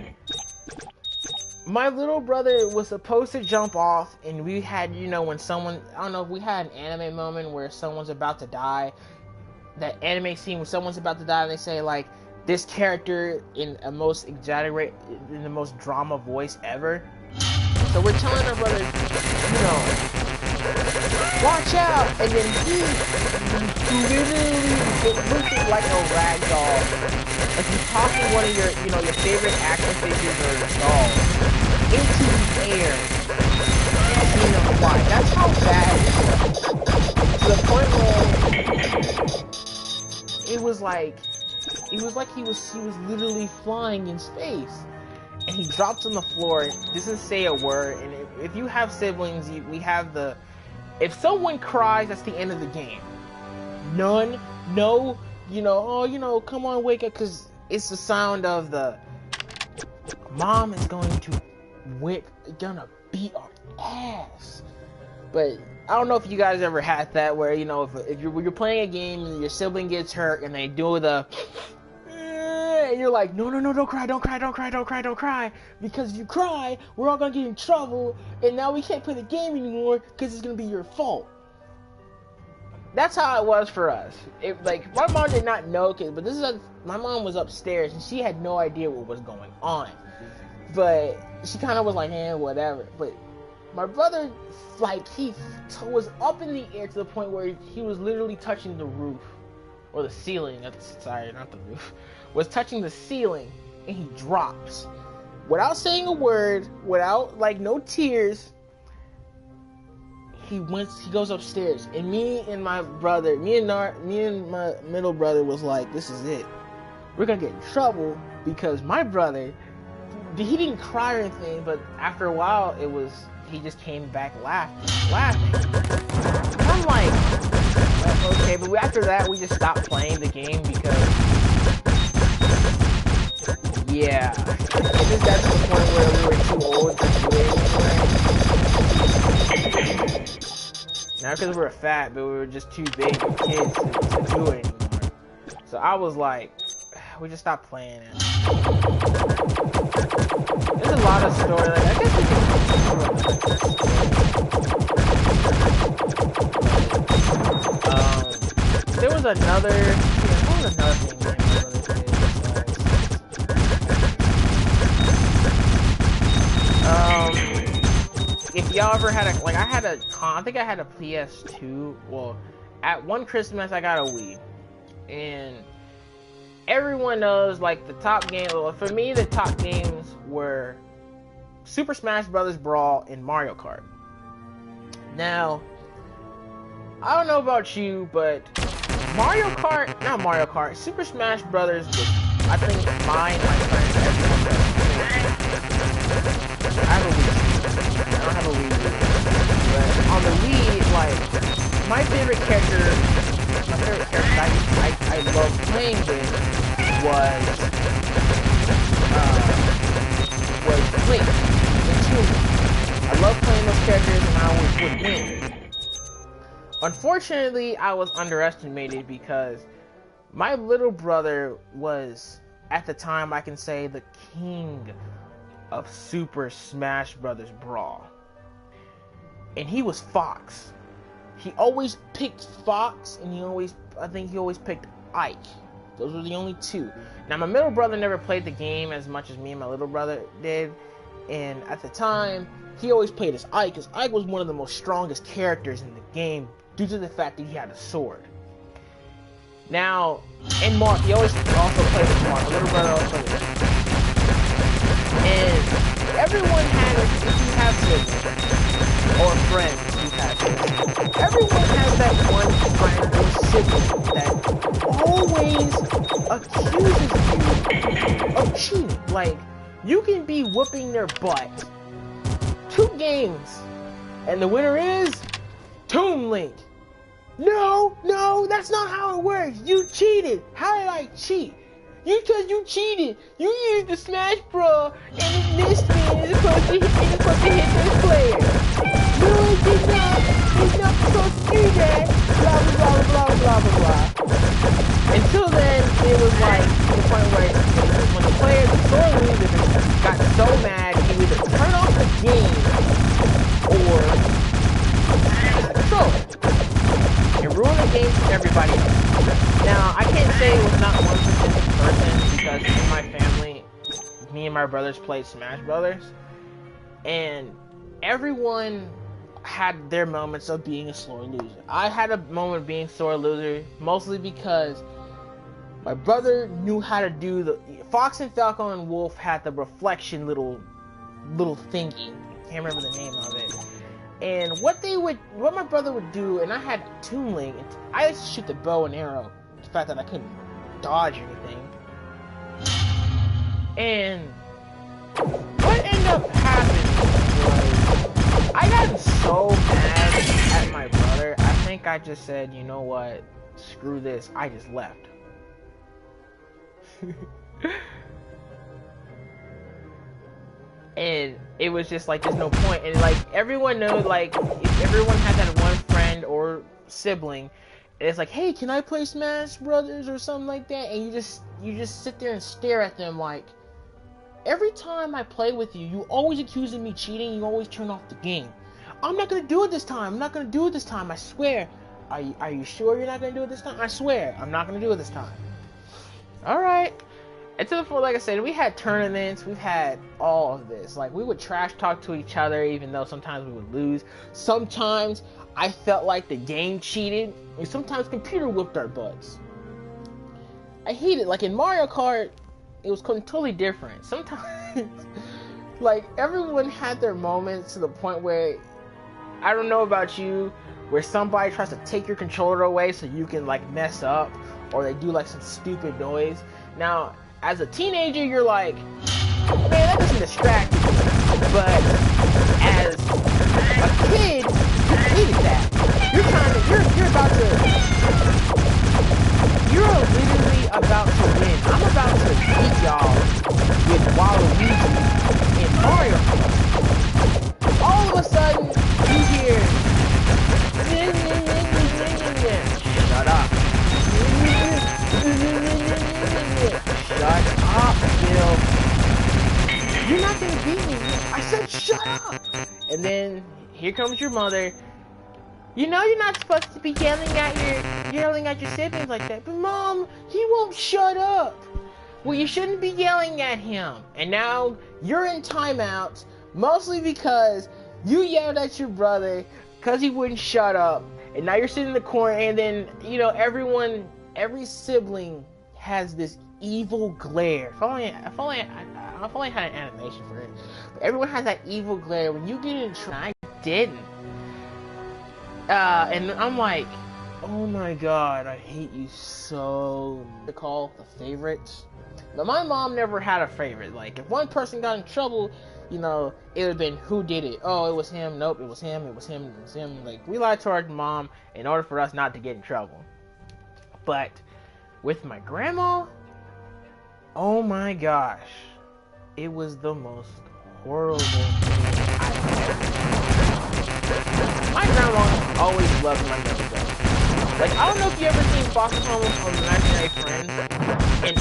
My little brother was supposed to jump off, and we had, you know, when someone, I don't know, we had an anime moment where someone's about to die. That anime scene where someone's about to die, and they say, like, this character in the most drama voice ever. So we're telling our brother, you know, watch out! And then he literally looked like a rag doll. Like he's tossing one of your, you know, your favorite action figures or dolls into the air. And you know why? That's how bad it was. To the point where it was like he was literally flying in space. And he drops on the floor, doesn't say a word, and if you have siblings, we have the... If someone cries, that's the end of the game. No, you know, oh, you know, come on, wake up, because it's the sound of the... Mom is gonna beat our ass. But I don't know if you guys ever had that, where, you know, if you're playing a game and your sibling gets hurt, and they do the... And you're like, no, don't cry, because if you cry, we're all gonna get in trouble, and now we can't play the game anymore, because it's gonna be your fault. That's how it was for us. Like, my mom did not know, but my mom was upstairs, and she had no idea what was going on, but she kind of was like, whatever. But my brother, like, he was up in the air to the point where he was literally touching the roof, or the ceiling, sorry, not the roof, was touching the ceiling, and he drops. Without saying a word, without, like, no tears, he goes upstairs, and me and my middle brother was like, this is it. We're gonna get in trouble, because my brother, he didn't cry or anything, but after a while, he just came back laughing. And I'm like, okay, but after that, we just stopped playing the game, because yeah, I think that's the point where we were too old to do it anymore. Not because we were fat, but we were just too big of kids to do it anymore. So I was like, we just stopped playing it. There's a lot of story. Like, I guess we can. There was another. What was another thing my brother did? If y'all ever had I think I had a PS2. Well, at one Christmas I got a Wii, and everyone knows, like, the top game. Well, for me, the top games were Super Smash Bros. Brawl and Mario Kart. Now, I don't know about you, but Super Smash Bros. Was, I think, mine, my friends, everyone's favorite. I have a Wii. I don't have a Wii. But on the Wii, like, my favorite character I love playing with was I love playing those characters, and I always would win. Unfortunately, I was underestimated because my little brother was, at the time, I can say, the king of Super Smash Brothers Brawl. And he was Fox. He always picked Fox, and I think he always picked Ike. Those were the only two. Now, my middle brother never played the game as much as me and my little brother did. And at the time, he always played as Ike, because Ike was one of the most strongest characters in the game due to the fact that he had a sword. Now, and Mark, he always also played as Mark. My little brother also played. And everyone had, if you have siblings, or friends who have siblings, everyone has that one friend or sibling that always accuses you of cheating. Like, you can be whooping their butt 2 games, and the winner is Toon Link. No, that's not how it works. You cheated. How did I cheat? Because you cheated. You used the Smash Bros. And it missed me. And it's supposed to hit this player. No, it did not. It's not supposed to do that. Blah, blah, blah, blah, blah, blah. Until then, it was like, to the point where when the player, the sore loser, got so mad, he would either turn off the game or control it. It ruined the game for everybody else. Now, I can't say it was not one specific person, because in my family, me and my brothers played Smash Brothers, and everyone had their moments of being a sore loser. I had a moment of being a sore loser, mostly because my brother knew how to do the... Fox and Falcon and Wolf had the reflection little thingy. Can't remember the name of it. And what my brother would do, and I had Toon Link, I used to shoot the bow and arrow, the fact that I couldn't dodge anything. And what ended up happening was, I got so mad at my brother, I think I just said, you know what, screw this, I just left. And it was just like, there's no point. And like, everyone knows, like, if everyone had that one friend or sibling, and it's like, hey, can I play Smash Brothers or something like that? And you just sit there and stare at them like, every time I play with you, you always accusing me cheating, you always turn off the game. I'm not gonna do it this time, I'm not gonna do it this time, I swear. Are you sure you're not gonna do it this time? I swear, I'm not gonna do it this time. Alright. And to the point, like I said, we had tournaments, we've had all of this. Like, we would trash talk to each other, even though sometimes we would lose. Sometimes I felt like the game cheated, and sometimes computer whooped our butts. I hate it. Like in Mario Kart, it was totally different. Sometimes, like, everyone had their moments to the point where, I don't know about you, where somebody tries to take your controller away so you can, like, mess up, or they do, like, some stupid noise. Now, as a teenager, you're like, man, that doesn't distract me. But as a kid, you hated that. You're literally about to win. I'm about to beat y'all with Waluigi in Mario Kart. All of a sudden, you hear, shut up. Shut up, Bill. You're not gonna beat me. I said shut up. And then here comes your mother. You know you're not supposed to be yelling at your siblings like that. But Mom, he won't shut up. Well, you shouldn't be yelling at him. And now you're in timeouts, mostly because you yelled at your brother because he wouldn't shut up. And now you're sitting in the corner, and then, you know, every sibling has this evil glare. If only I had an animation for it. But everyone has that evil glare. When you get in trouble, I didn't. And I'm like, oh my god, I hate you so. To call the favorites. But my mom never had a favorite. Like, if one person got in trouble, you know, it would have been, who did it? Oh, it was him. Nope, it was him. It was him. It was him. Like, we lied to our mom in order for us not to get in trouble. But with my grandma, oh my gosh, it was the most horrible thing I've ever My grandma always loved my little brother. Like, I don't know if you ever seen Foster Home of Imaginary Friends, and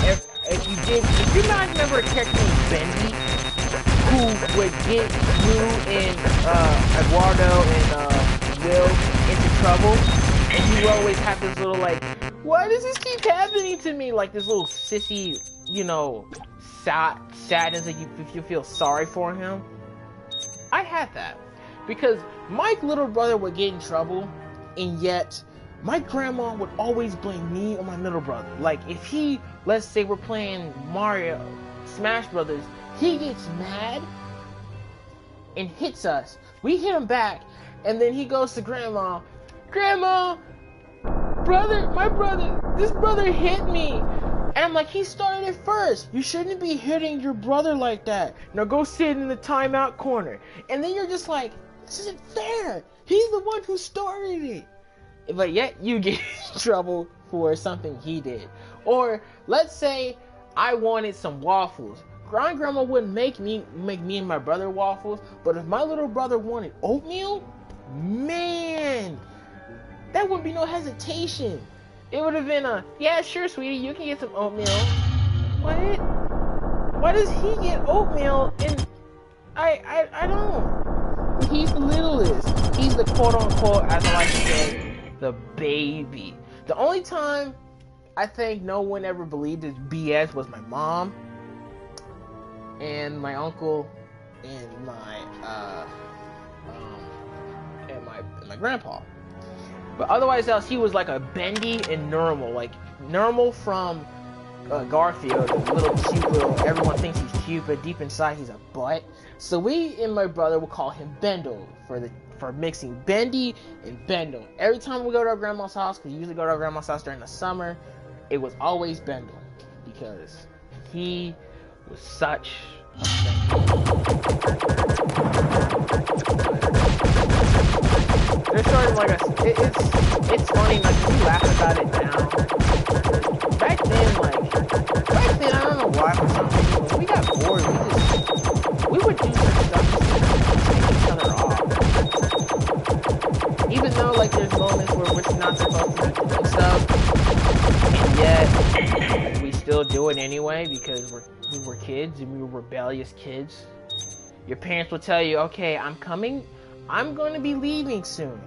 if you did, if you guys remember a character named Bendy, who would get you and Eduardo and Will into trouble, and you always have this little like, why does this keep happening to me? Like this little sissy, you know, sadness that you feel sorry for him. I had that because my little brother would get in trouble, and yet my grandma would always blame me or my middle brother. Like if he, let's say we're playing Mario, Smash Brothers, he gets mad and hits us. We hit him back, and then he goes to Grandma, Grandma, this brother hit me. And I'm like, he started it first. You shouldn't be hitting your brother like that. Now go sit in the timeout corner. And then you're just like, this isn't fair. He's the one who started it. But yet you get in trouble for something he did. Or let's say I wanted some waffles. Grandma wouldn't make me and my brother waffles, but if my little brother wanted oatmeal, man, that wouldn't be no hesitation. It would have been a, yeah, sure, sweetie, you can get some oatmeal. What? Why does he get oatmeal and I don't? He's the littlest. He's the quote-unquote, as I like to say, the baby. The only time I think no one ever believed his BS was my mom and my uncle and my grandpa. But otherwise else, he was like a bendy and normal, like normal from Garfield, the little cute little, everyone thinks he's cute, but deep inside he's a butt. So we and my brother would call him Bendel for mixing Bendy and Bendel. Every time we go to our grandma's house, because we usually go to our grandma's house during the summer, it was always Bendel because he was such a there's sort of like it's funny, like we laugh about it now. Back then I don't know why for some reason when we got bored we would do some stuff to take each other off. Even though like there's moments where we're not supposed to be doing stuff, and yet we still do it anyway because we were kids and we were rebellious kids. Your parents will tell you, okay, I'm going to be leaving soon.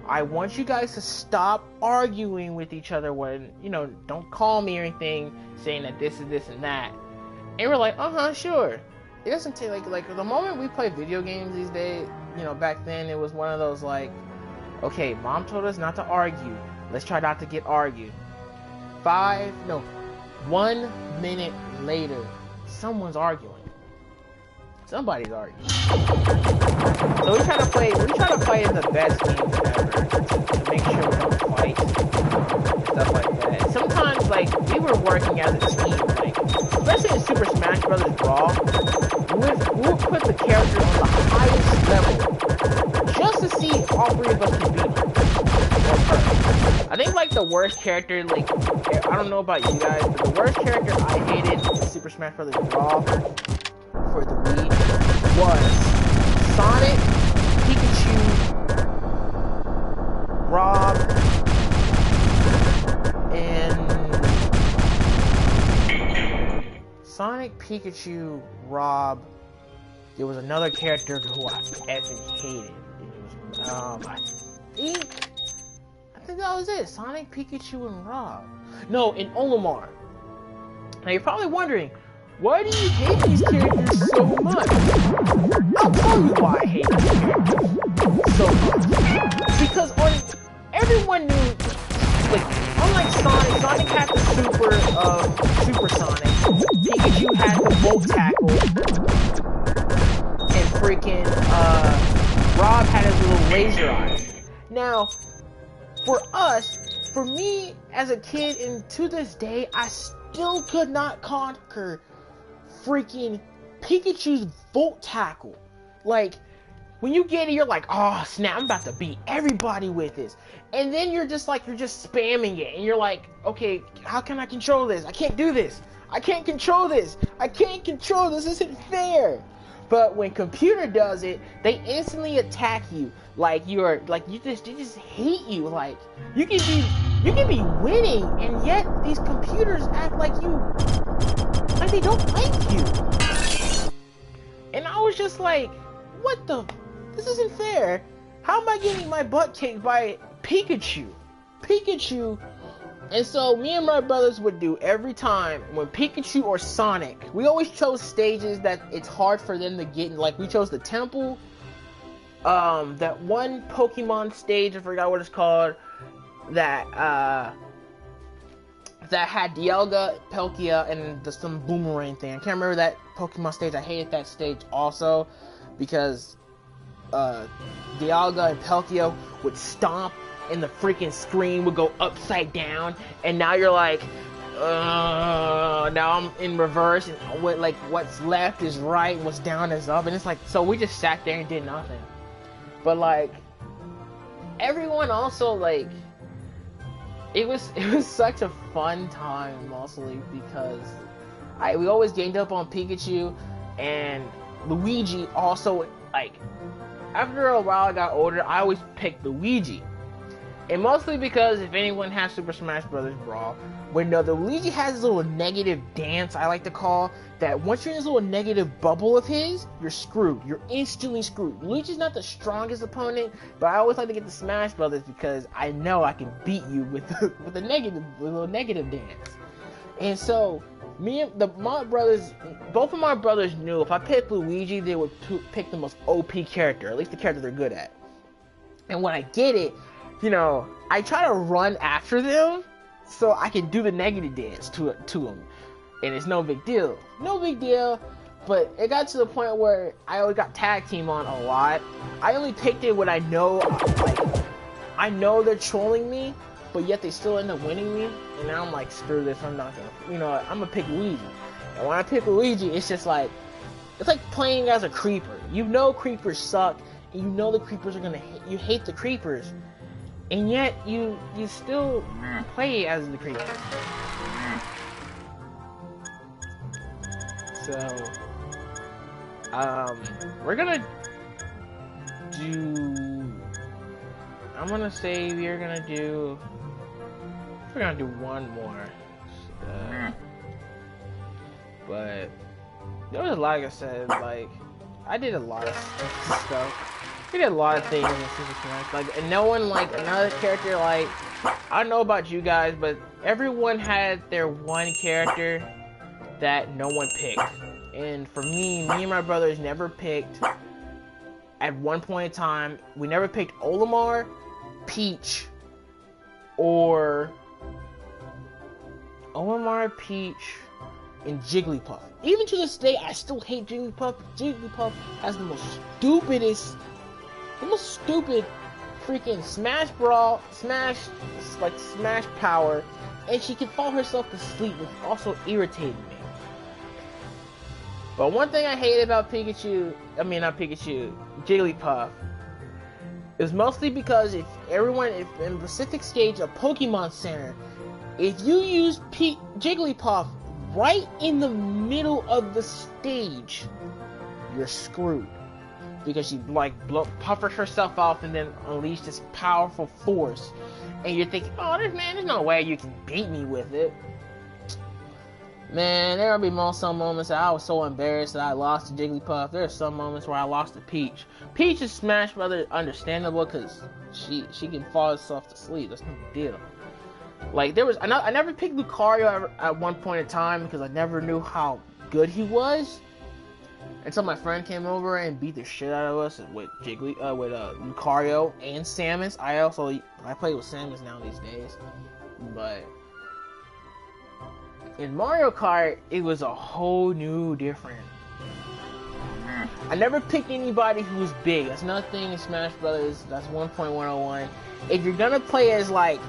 I want you guys to stop arguing with each other when, you know, don't call me or anything saying that this is this and that. And we're like, sure. It doesn't take, like the moment we play video games these days, you know, back then it was one of those like, okay, mom told us not to argue. Let's try not to get argued. 1 minute later, someone's arguing. Somebody's arguing. So we try to play in the best games ever to make sure we don't fight and stuff like that. Sometimes like we were working as a team, like especially in Super Smash Brothers Brawl, we would put the character on the highest level just to see if all three of us can beat them. I think like the worst character, like I don't know about you guys, but the worst character I hated in Super Smash Brothers Brawl for the Wii was Sonic, Pikachu, Rob, and Sonic, Pikachu, Rob. There was another character who I effing hated. It was, I think that was it. Sonic, Pikachu, and Rob. No, and Olimar. Now you're probably wondering, why do you hate these characters so much? I'll tell you why I hate these characters so much. Because everyone knew, like, unlike Sonic had the Super Sonic. Pikachu had the Volt Tackle. And freaking, Rob had his little laser eyes. Now, for me as a kid, and to this day, I still could not conquer freaking Pikachu's Volt Tackle. Like, when you get it, you're like, oh snap, I'm about to beat everybody with this. And then you're just spamming it, and you're like, okay, how can I control this? I can't do this. I can't control this. I can't control this. This isn't fair. But when computer does it, they instantly attack you. Like you're like they just hate you. Like you can be winning, and yet these computers act like they don't like you. And I was just like, what the? This isn't fair. How am I getting my butt kicked by Pikachu? And so me and my brothers would do every time when Pikachu or Sonic, we always chose stages that it's hard for them to get in. Like we chose the temple, that one Pokemon stage, I forgot what it's called, that had Dialga, Palkia, and some boomerang thing. I can't remember that Pokemon stage. I hated that stage also because Dialga and Palkia would stomp and the freaking screen would go upside down, and now you're like, now I'm in reverse, and what's left is right, what's down is up, and it's like, so we just sat there and did nothing. But like, everyone also like, it was such a fun time, mostly because we always ganged up on Pikachu, and Luigi also, like, after a while I got older, I always picked Luigi. And mostly because if anyone has Super Smash Bros. Brawl, when the Luigi has this little negative dance, I like to call, that once you're in this little negative bubble of his, you're screwed. You're instantly screwed. Luigi's not the strongest opponent, but I always like to get the Smash Brothers because I know I can beat you with a little negative dance. And so, my brothers, both of my brothers knew if I picked Luigi, they would pick the most OP character, at least the character they're good at. And when I get it, I try to run after them so I can do the negative dance to them. And it's no big deal. But it got to the point where I always got tag team on a lot. I only picked it when I know, I know they're trolling me, but yet they still end up winning me. And now I'm like, screw this, I'm not gonna, I'm gonna pick Luigi. And when I pick Luigi, it's just like, it's like playing as a creeper. You know creepers suck, and you know the creepers are gonna hate, you hate the creepers. And yet, you still play as the creeper. So, we're gonna do, I'm gonna say we're gonna do one more. But, there was, like I said, like, I did a lot of stuff. We did a lot of things in Super Smash, like, and no one, like, another character, like, I don't know about you guys, but everyone had their one character that no one picked. And for me and my brothers never picked, at one point in time, we never picked Olimar, Peach, and Jigglypuff. Even to this day, I still hate Jigglypuff. Jigglypuff has the most stupid freaking Smash power, and she can fall herself to sleep, which also irritated me. But one thing I hate about Jigglypuff, is mostly because if in Pacific Stage of Pokemon Center, if you use Jigglypuff right in the middle of the stage, you're screwed. Because she puffers herself off and then unleashed this powerful force, and you're thinking, oh, there's no way you can beat me with it. Man, there will be some moments that I was so embarrassed that I lost to Jigglypuff. There are some moments where I lost to Peach. Peach is Smash Brothers understandable because she can fall herself to sleep. That's no big deal. Like I never picked Lucario at one point in time because I never knew how good he was. Until my friend came over and beat the shit out of us with Lucario and Samus. I play with Samus now these days, but in Mario Kart it was a whole new different. I never picked anybody who was big. That's another thing in Smash Brothers. That's 1.101. If you're gonna play as like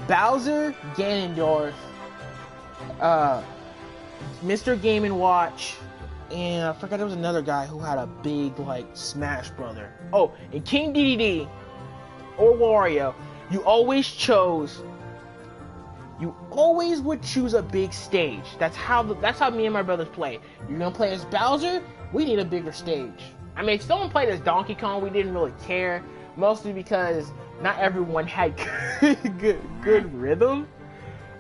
Bowser, Ganondorf, Mr. Game & Watch, and I forgot there was another guy who had a big, like, Smash Brother. Oh, and King Dedede or Wario, you always would choose a big stage. That's how me and my brothers play. You're gonna play as Bowser, we need a bigger stage. I mean, if someone played as Donkey Kong, we didn't really care, mostly because not everyone had good rhythm.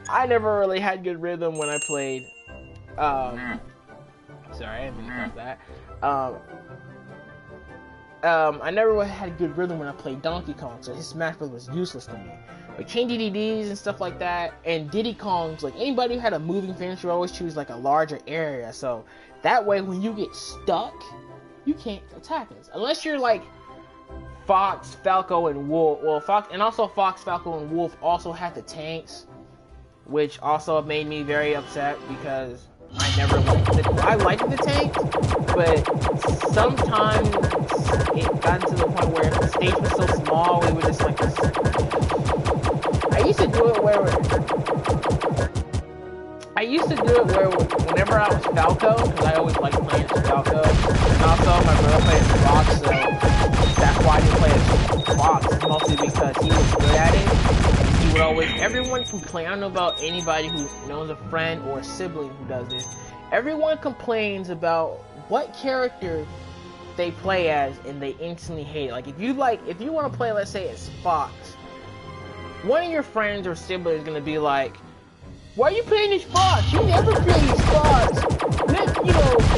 I never really had good rhythm when I played. Sorry, I didn't mean to that. I never really had good rhythm when I played Donkey Kong, so his Smash Bros was useless to me. Like chain DDDs and stuff like that, and Diddy Kong's, like anybody who had a moving finisher always choose like a larger area, so that way when you get stuck, you can't attack us. Unless you're like Fox, Falco, and Wolf. Well, Fox, Falco, and Wolf also had the tanks, which also made me very upset because I never liked it. I liked the tanks, but sometimes it got to the point where the stage was so small, we would just like I used to do it where whenever I was Falco, because I always liked playing as Falco, and also my brother played as Fox, so that's why I didn't play as Fox, mostly because he was good at it. He would always, everyone complain, I don't know about anybody who knows a friend or a sibling who does this, everyone complains about what character they play as and they instantly hate it. Like if you want to play, let's say as Fox, one of your friends or siblings is gonna be like, why are you playing as Fox? You never play as Fox.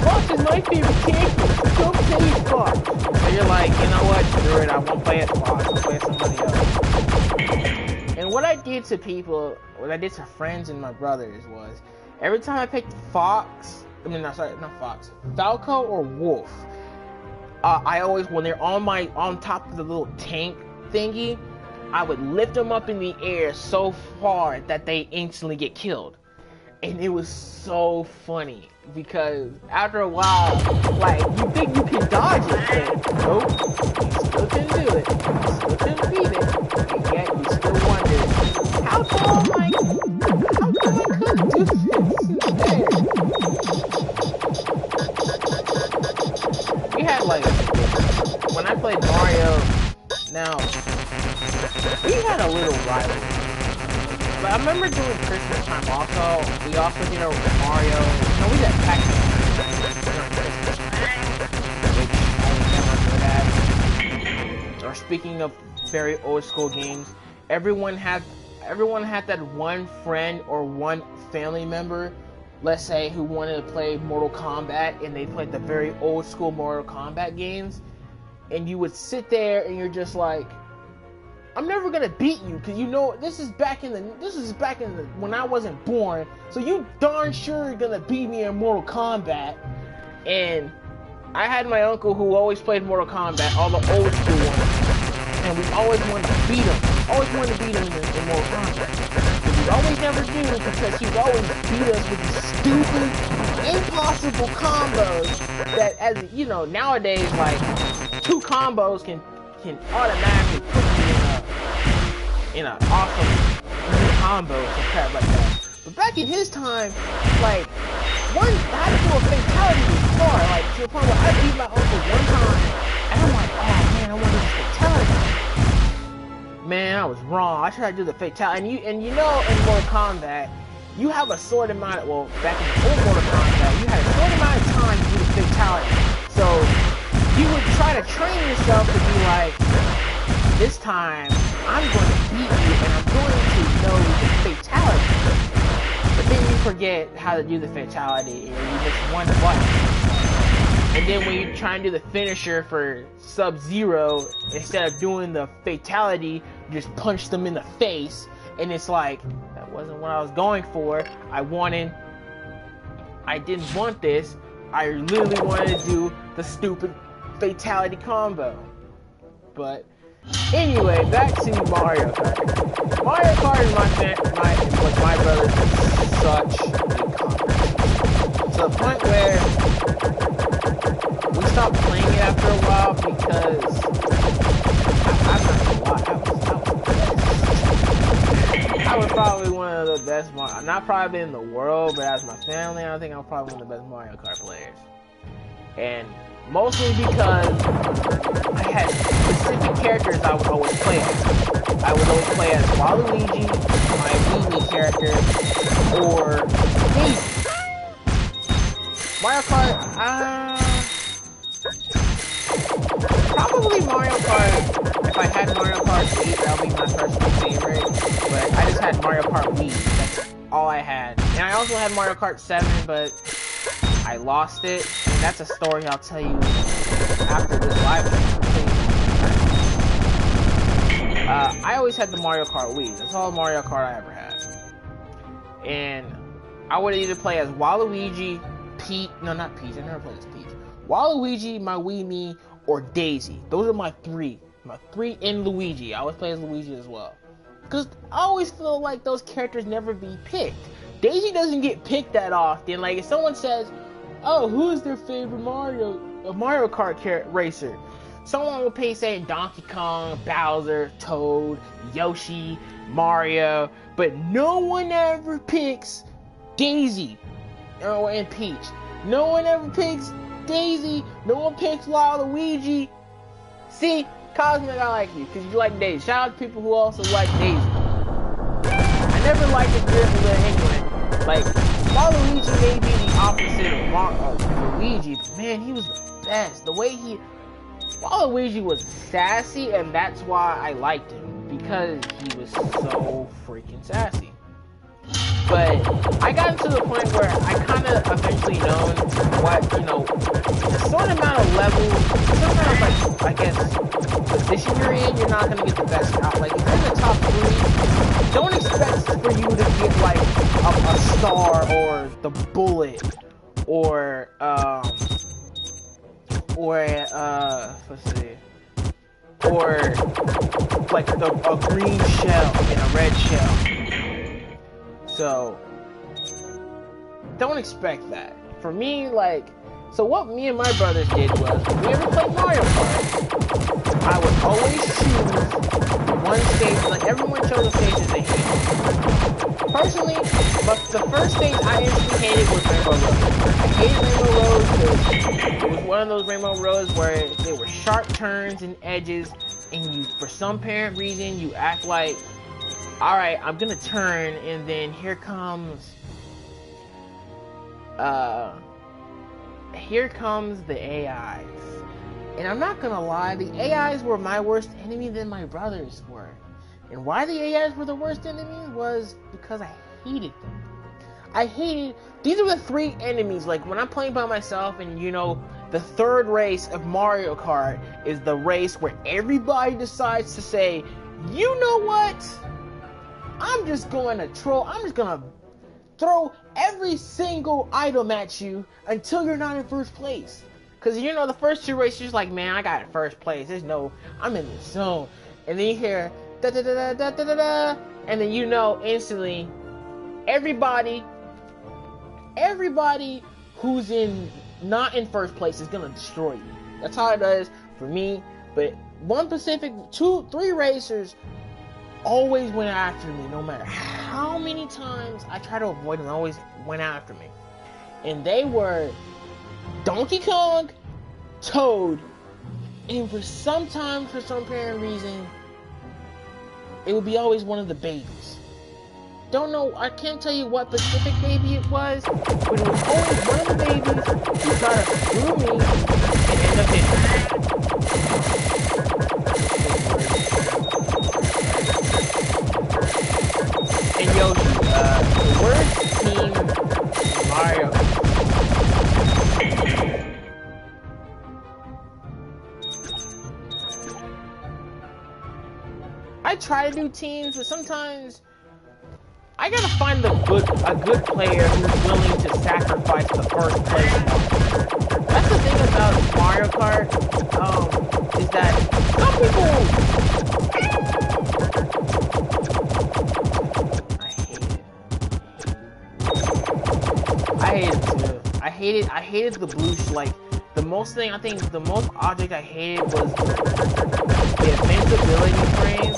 Fox is my favorite character. Don't play as Fox. So you're like, you know what? Screw it. I won't play as Fox. I'll play as somebody else. And what I did to friends and my brothers was, every time I picked Fox, Falco or Wolf, I always, when they're on top of the little tank thingy, I would lift them up in the air so far that they instantly get killed. And it was so funny because after a while, like, you think you can dodge it, but nope, you still can do it. You still can beat it, and yet you still wonder, how come I couldn't do this? We had like, when I played Mario, now, we had a little rivalry. But I remember doing Christmas time also. We also did a Mario. No, we did Pac-Man. Which I was never good at. Or speaking of very old school games, everyone had that one friend or one family member, let's say, who wanted to play Mortal Kombat, and they played the very old school Mortal Kombat games. And you would sit there and you're just like, I'm never gonna beat you, because this is back in the when I wasn't born, so you darn sure are gonna beat me in Mortal Kombat. And I had my uncle who always played Mortal Kombat, all the old school ones, and we always wanted to beat him. Always wanted to beat him in Mortal Kombat. But we always never did, because he would always beat us with these stupid, impossible combos that, as you know, nowadays, like, 2 combos can automatically put you in an awesome combo or crap like that. But back in his time, like, I had to do a fatality before, like, to the point where I beat my uncle one time, and I'm like, oh man, I want to do this fatality. Man, I was wrong. I tried to do the fatality, and in Mortal Kombat, you have a short amount of, well, back in the old Mortal Kombat, you had a short amount of time to do the fatality. So you would try to train yourself to be like, this time, I'm going to beat you, and I'm going to know the fatality. But then you forget how to do the fatality, and you just one button. And then when you try and do the finisher for Sub-Zero, instead of doing the fatality, you just punch them in the face, and it's like, that wasn't what I was going for. I didn't want this. I literally wanted to do the stupid fatality combo. But anyway, back to Mario Kart. Mario Kart was my brother's such a accomplishment. To the point where we stopped playing it after a while because I'm not gonna lie, I was probably one of the best not probably in the world, but as my family, I think I'm probably one of the best Mario Kart players. And mostly because I had specific characters I would always play as. I would always play as Waluigi, my Wii character, or Daisy. Mario Kart, Probably Mario Kart. If I had Mario Kart 8, that would be my personal favorite. But I just had Mario Kart Wii. That's all I had. And I also had Mario Kart 7, but I lost it. And that's a story I'll tell you after this live stream. I always had the Mario Kart Wii. That's all Mario Kart I ever had. And I would either play as Waluigi, Peach. No, not Peach. I never played as Peach. Waluigi, my Wii Me, or Daisy. Those are my three. My three in Luigi. I always play as Luigi as well. Because I always feel like those characters never be picked. Daisy doesn't get picked that often. Like, if someone says, oh, who's their favorite Mario Kart racer? Someone will pay saying Donkey Kong, Bowser, Toad, Yoshi, Mario, but no one ever picks Daisy and Peach. No one ever picks Daisy. No one picks Waluigi. See, Cosmic, I like you because you like Daisy. Shout out to people who also like Daisy. I never liked the girl anyway. Like, Waluigi may be the opposite of Luigi, but man, he was the best. The way Waluigi was sassy, and that's why I liked him, because he was so freaking sassy. But I got into the point where I kind of eventually known what, the sort amount of levels, sometimes, I guess, position you're in, you're not going to get the best out. Like, if you're in the top 3, don't expect for you to get, like, a star, or the bullet, or, let's see, or, like, a green shell and a red shell. So, don't expect that. For me, like, so what me and my brothers did was, when we ever played Mario Kart, I would always choose one stage, like, everyone chose a stage that they hated. Personally, but the first stage I instantly hated was Rainbow Road. I hated Rainbow Road because it was one of those Rainbow Roads where they were sharp turns and edges, and you, for some apparent reason, you act like, alright, I'm gonna turn, and then here comes the AIs. And I'm not gonna lie, the AIs were my worst enemy than my brothers were. And why the AIs were the worst enemy was because I hated them. These are the 3 enemies. Like, when I'm playing by myself, and the third race of Mario Kart is the race where everybody decides to say, you know what? I'm just going to troll. I'm just going to throw every single item at you until you're not in first place. Because, the first 2 races, you're just like, man, I got in first place. I'm in the zone. And then you hear, da-da-da-da-da-da-da-da. And then instantly, everybody who's not in first place is going to destroy you. That's how it does for me. But 3 racers always went after me, no matter how many times I tried to avoid them. They always went after me, and they were Donkey Kong, Toad, and for some apparent reason, it would be always one of the babies. Don't know, I can't tell you what specific baby it was, but it was always one of the babies who tried to screw me and end up hitting me. And Yoshi, the worst team Mario. I try to do teams, but sometimes I gotta find a good player who's willing to sacrifice the first place. That's the thing about Mario Kart, is that some people. I hated the blue, like, the most object I hated was the invincibility frame,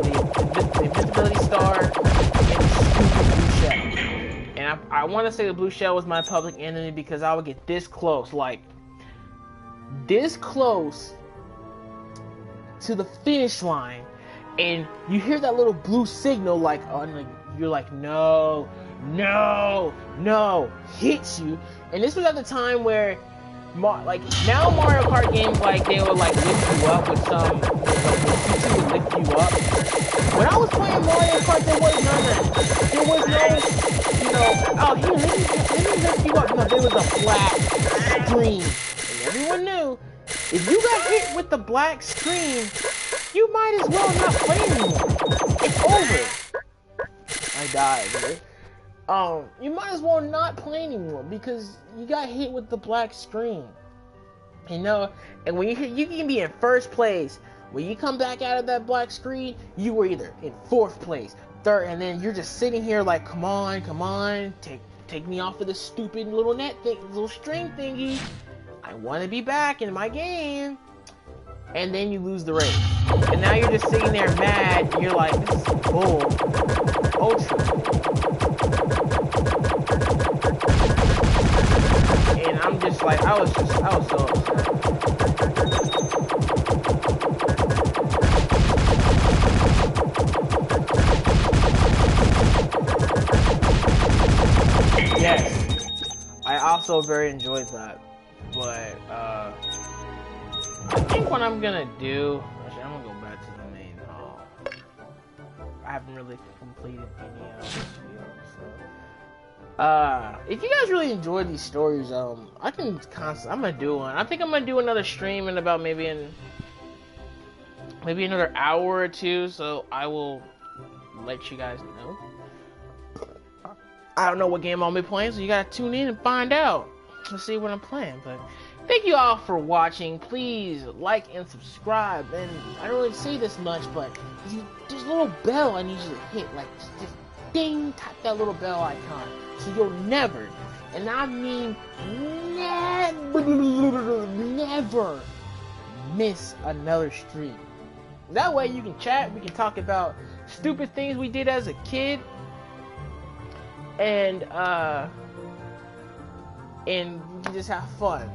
the invincibility star, and the stupid blue shell. And I want to say the blue shell was my public enemy because I would get this close to the finish line, and you hear that little blue signal, like, you're like, no, hits you. And this was at the time where Like now Mario Kart games, like they will like lift you up with some, like the teacher would lift you up. When I was playing Mario Kart, there was none of that. There was no, oh here, let me lift you up. No, there was a black screen, and everyone knew if you got hit with the black screen, you might as well not play anymore. It's over. I died, dude. You might as well not play anymore because you got hit with the black screen. And when you can be in first place. When you come back out of that black screen, you were either in fourth place, third, and then you're just sitting here like, come on, take me off of this stupid little net thing, little string thingy. I want to be back in my game. And then you lose the race. And now you're just sitting there mad, and you're like, this is bull. Ultra. And I'm just like, I was so upset. Yes. I also very enjoyed that. But, I think what I'm gonna do, actually, I'm gonna go back to the main hall. I haven't really completed any of this video, so. If you guys really enjoyed these stories, I'm gonna do one. I think I'm gonna do another stream in about maybe another hour or two, so I will let you guys know. I don't know what game I'll be playing, so you gotta tune in and find out. Let's see what I'm playing, but thank you all for watching. Please like and subscribe. And I don't really say this much, but there's a little bell I need you to hit. Like, just ding, tap that little bell icon. So you'll never, and I mean never miss another stream. That way you can chat, we can talk about stupid things we did as a kid. And we can just have fun.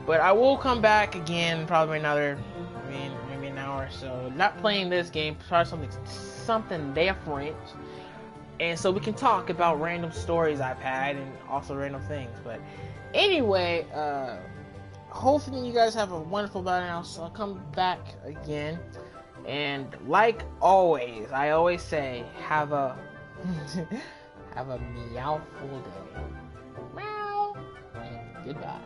But I will come back again, probably another, maybe an hour or so. Not playing this game, try something different. And so we can talk about random stories I've had and also random things. But anyway, hopefully you guys have a wonderful night. I'll come back again. And like always, I always say, have a have a meow-ful day. Meow. And goodbye.